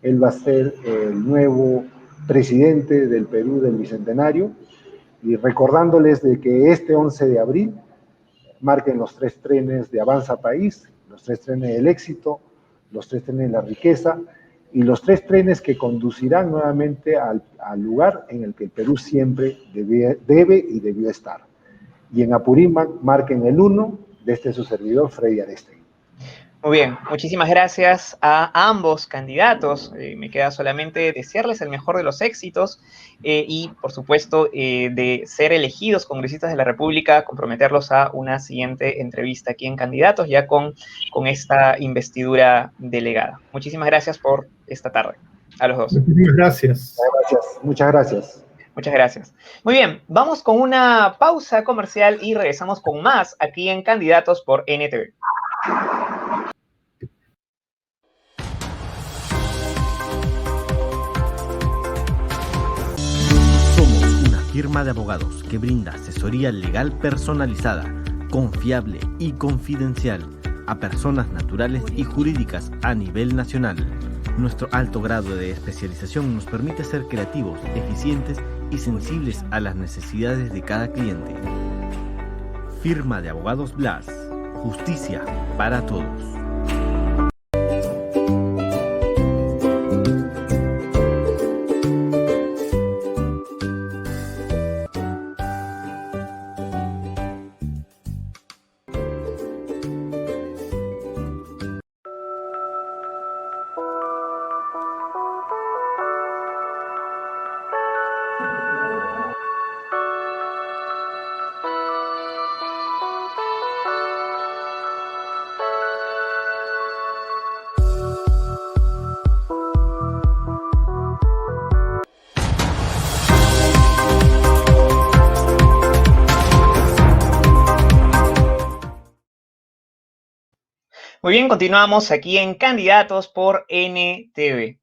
él va a ser el nuevo presidente del Perú del Bicentenario, y recordándoles de que este 11 de abril marquen los 3 trenes de Avanza País, los 3 trenes del éxito, los 3 trenes de la riqueza y los 3 trenes que conducirán nuevamente al lugar en el que el Perú siempre debe y debió estar. Y en Apurímac marquen el 1 de su servidor, Freddy Arestegui. Muy bien, muchísimas gracias a ambos candidatos. Me queda solamente desearles el mejor de los éxitos y, por supuesto, de ser elegidos congresistas de la República, comprometerlos a una siguiente entrevista aquí en Candidatos, ya con esta investidura delegada. Muchísimas gracias por esta tarde, a los dos. Muchísimas gracias. Muchas gracias. Muchas gracias. Muy bien, vamos con una pausa comercial y regresamos con más aquí en Candidatos por NTV. Somos una firma de abogados que brinda asesoría legal personalizada, confiable y confidencial a personas naturales y jurídicas a nivel nacional. Nuestro alto grado de especialización nos permite ser creativos, eficientes y sensibles a las necesidades de cada cliente. Firma de Abogados Blas. Justicia para todos. Muy bien, continuamos aquí en Candidatos por NTV.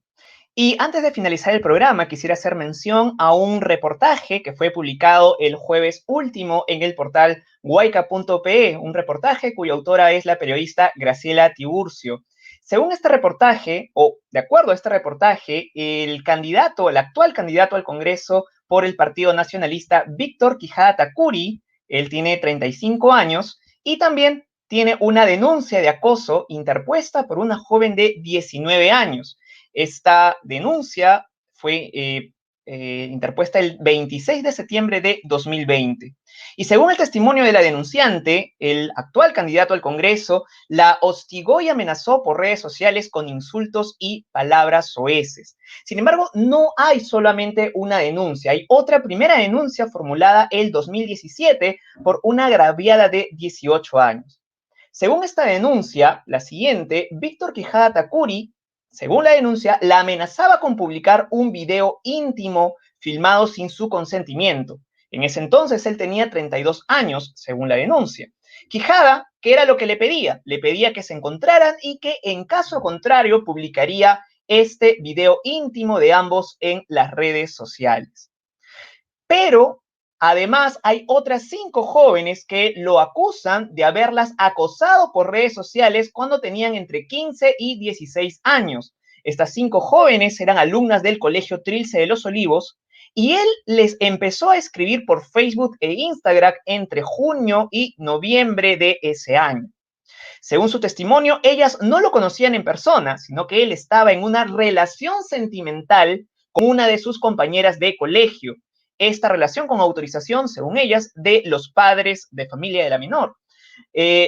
Y antes de finalizar el programa, quisiera hacer mención a un reportaje que fue publicado el jueves último en el portal Guayca.pe, un reportaje cuya autora es la periodista Graciela Tiburcio. Según este reportaje, o de acuerdo a este reportaje, el actual candidato al Congreso por el Partido Nacionalista, Víctor Quijada Tacuri, él tiene 35 años, y también tiene una denuncia de acoso interpuesta por una joven de 19 años. Esta denuncia fue interpuesta el 26 de septiembre de 2020. Y según el testimonio de la denunciante, el actual candidato al Congreso la hostigó y amenazó por redes sociales con insultos y palabras soeces. Sin embargo, no hay solamente una denuncia, hay otra primera denuncia formulada el 2017 por una agraviada de 18 años. Según esta denuncia, la siguiente, Víctor Quijada Tacuri, según la denuncia, la amenazaba con publicar un video íntimo filmado sin su consentimiento. En ese entonces él tenía 32 años, según la denuncia. Quijada, ¿qué era lo que le pedía? Le pedía que se encontraran y que en caso contrario publicaría este video íntimo de ambos en las redes sociales. Pero además hay otras 5 jóvenes que lo acusan de haberlas acosado por redes sociales cuando tenían entre 15 y 16 años. Estas 5 jóvenes eran alumnas del Colegio Trilce de los Olivos y él les empezó a escribir por Facebook e Instagram entre junio y noviembre de ese año. Según su testimonio, ellas no lo conocían en persona, sino que él estaba en una relación sentimental con una de sus compañeras de colegio. Esta relación con autorización, según ellas, de los padres de familia de la menor.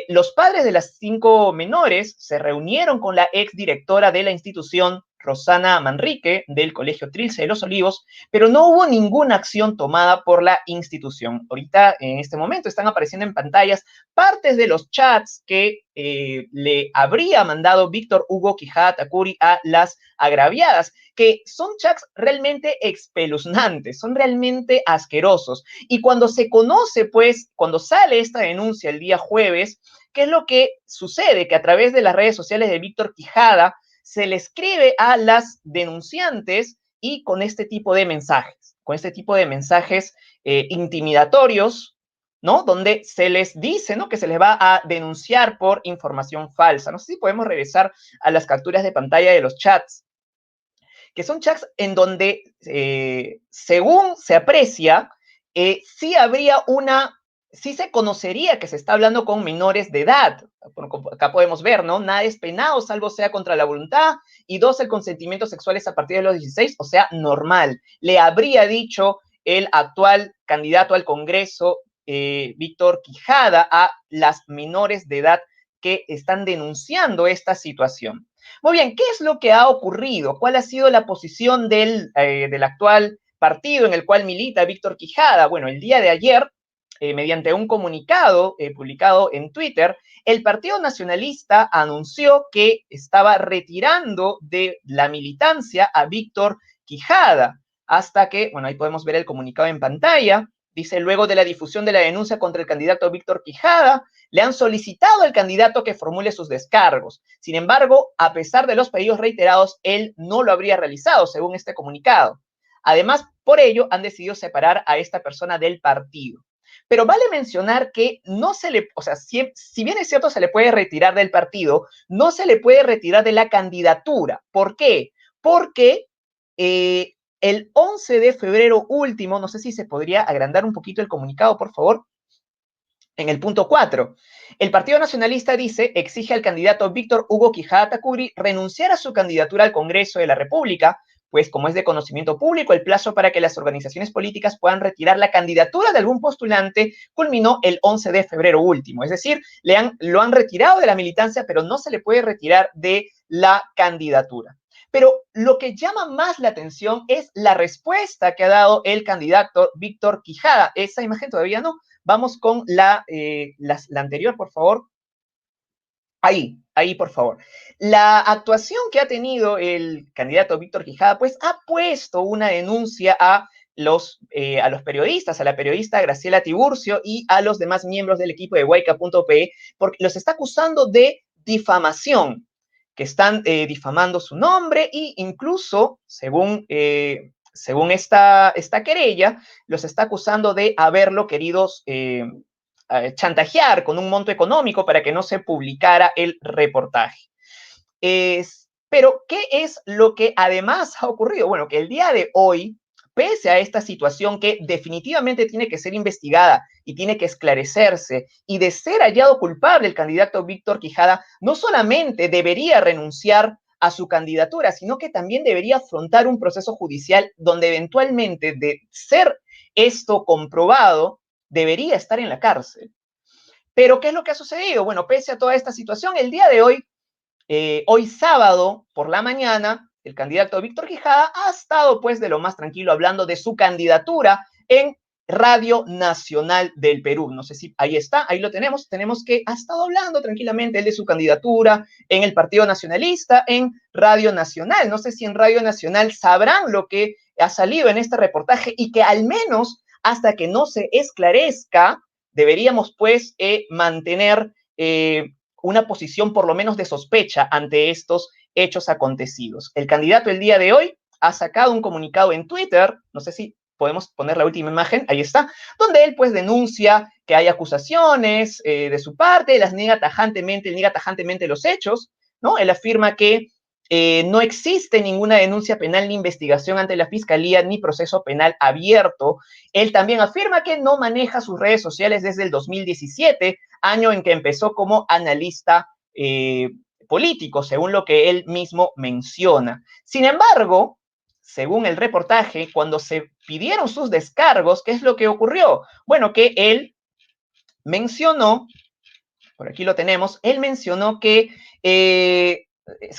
Los padres de las 5 menores se reunieron con la exdirectora de la institución, Rosana Manrique, del Colegio Trilce de los Olivos, pero no hubo ninguna acción tomada por la institución. Ahorita, en este momento, están apareciendo en pantallas partes de los chats que le habría mandado Víctor Hugo Quijada Tacuri a las agraviadas, que son chats realmente espeluznantes, son realmente asquerosos. Y cuando se conoce, pues, cuando sale esta denuncia el día jueves, ¿qué es lo que sucede? Que a través de las redes sociales de Víctor Quijada se le escribe a las denunciantes y con este tipo de mensajes, intimidatorios, ¿no? Donde se les dice, ¿no?, que se les va a denunciar por información falsa. No sé si podemos regresar a las capturas de pantalla de los chats, que son chats en donde, según se aprecia, sí se conocería que se está hablando con menores de edad. Acá podemos ver, ¿no? Nada es penado, salvo sea contra la voluntad, y 2, el consentimiento sexual es a partir de los 16, o sea, normal. Le habría dicho el actual candidato al Congreso, Víctor Quijada, a las menores de edad que están denunciando esta situación. Muy bien, ¿qué es lo que ha ocurrido? ¿Cuál ha sido la posición del actual partido en el cual milita Víctor Quijada? Bueno, el día de ayer, mediante un comunicado publicado en Twitter, el Partido Nacionalista anunció que estaba retirando de la militancia a Víctor Quijada, hasta que, bueno, ahí podemos ver el comunicado en pantalla. Dice, luego de la difusión de la denuncia contra el candidato Víctor Quijada, le han solicitado al candidato que formule sus descargos. Sin embargo, a pesar de los pedidos reiterados, él no lo habría realizado, según este comunicado. Además, por ello, han decidido separar a esta persona del partido. Pero vale mencionar que no se le, o sea, si bien es cierto se le puede retirar del partido, no se le puede retirar de la candidatura. ¿Por qué? Porque el 11 de febrero último, no sé si se podría agrandar un poquito el comunicado, por favor, en el punto 4, el Partido Nacionalista dice, exige al candidato Víctor Hugo Quijada Tacuri renunciar a su candidatura al Congreso de la República, pues como es de conocimiento público, el plazo para que las organizaciones políticas puedan retirar la candidatura de algún postulante culminó el 11 de febrero último. Es decir, lo han retirado de la militancia, pero no se le puede retirar de la candidatura. Pero lo que llama más la atención es la respuesta que ha dado el candidato Víctor Quijada. Esa imagen todavía no. Vamos con la anterior, por favor. Ahí, por favor. La actuación que ha tenido el candidato Víctor Quijada, pues ha puesto una denuncia a los periodistas, a la periodista Graciela Tiburcio y a los demás miembros del equipo de Huayca.pe, porque los está acusando de difamación, que están difamando su nombre e incluso, según esta querella, los está acusando de haberlo querido chantajear con un monto económico para que no se publicara el reportaje. Pero, ¿qué es lo que además ha ocurrido? Bueno, que el día de hoy, pese a esta situación que definitivamente tiene que ser investigada y tiene que esclarecerse, y de ser hallado culpable el candidato Víctor Quijada, no solamente debería renunciar a su candidatura, sino que también debería afrontar un proceso judicial donde eventualmente, de ser esto comprobado, debería estar en la cárcel. Pero, ¿qué es lo que ha sucedido? Bueno, pese a toda esta situación, el día de hoy, hoy sábado por la mañana, el candidato Víctor Quijada ha estado pues de lo más tranquilo hablando de su candidatura en Radio Nacional del Perú. No sé si ahí está, ahí lo tenemos que ha estado hablando tranquilamente él de su candidatura en el Partido Nacionalista, en Radio Nacional. No sé si en Radio Nacional sabrán lo que ha salido en este reportaje y que al menos hasta que no se esclarezca, deberíamos pues mantener una posición por lo menos de sospecha ante estos hechos acontecidos. El candidato el día de hoy ha sacado un comunicado en Twitter, no sé si podemos poner la última imagen, ahí está, donde él pues denuncia que hay acusaciones de su parte, las niega tajantemente los hechos, ¿no? Él afirma que no existe ninguna denuncia penal ni investigación ante la Fiscalía ni proceso penal abierto. Él también afirma que no maneja sus redes sociales desde el 2017, año en que empezó como analista político, según lo que él mismo menciona. Sin embargo, según el reportaje, cuando se pidieron sus descargos, ¿qué es lo que ocurrió? Bueno, que él mencionó, por aquí lo tenemos, él mencionó que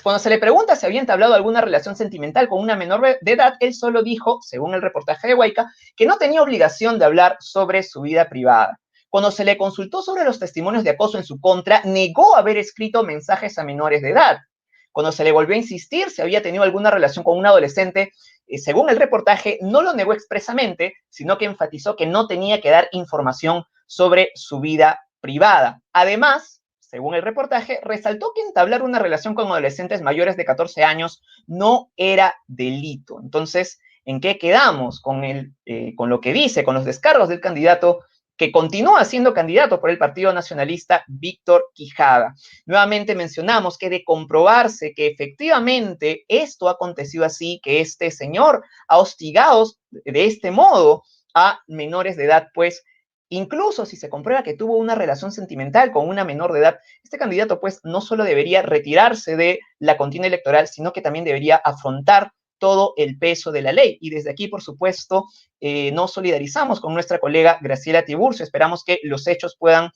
cuando se le pregunta si había entablado alguna relación sentimental con una menor de edad, él solo dijo, según el reportaje de Huayca, que no tenía obligación de hablar sobre su vida privada. Cuando se le consultó sobre los testimonios de acoso en su contra, negó haber escrito mensajes a menores de edad. Cuando se le volvió a insistir si había tenido alguna relación con un adolescente, según el reportaje, no lo negó expresamente, sino que enfatizó que no tenía que dar información sobre su vida privada. Además, según el reportaje, resaltó que entablar una relación con adolescentes mayores de 14 años no era delito. Entonces, ¿en qué quedamos? Con lo que dice, con los descargos del candidato que continúa siendo candidato por el Partido Nacionalista, Víctor Quijada. Nuevamente mencionamos que de comprobarse que efectivamente esto ha acontecido así, que este señor ha hostigado de este modo a menores de edad, pues incluso si se comprueba que tuvo una relación sentimental con una menor de edad, este candidato pues no solo debería retirarse de la contienda electoral, sino que también debería afrontar todo el peso de la ley. Y desde aquí, por supuesto, nos solidarizamos con nuestra colega Graciela Tiburcio. Esperamos que los hechos puedan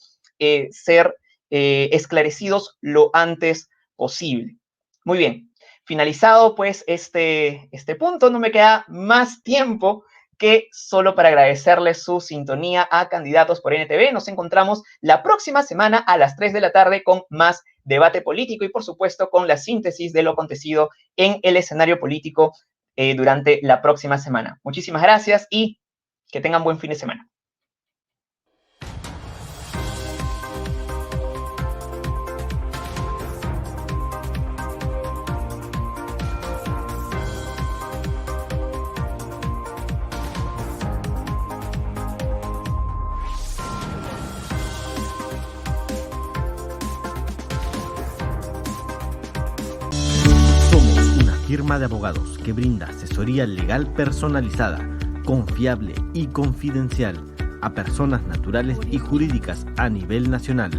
ser esclarecidos lo antes posible. Muy bien, finalizado pues este punto, no me queda más tiempo que solo para agradecerles su sintonía a Candidatos por NTV. Nos encontramos la próxima semana a las 3 de la tarde con más debate político y, por supuesto, con la síntesis de lo acontecido en el escenario político durante la próxima semana. Muchísimas gracias y que tengan buen fin de semana. Firma de abogados que brinda asesoría legal personalizada, confiable y confidencial a personas naturales y jurídicas a nivel nacional.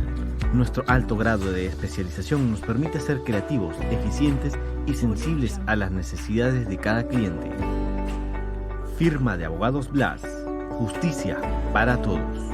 Nuestro alto grado de especialización nos permite ser creativos, eficientes y sensibles a las necesidades de cada cliente. Firma de abogados Blas. Justicia para todos.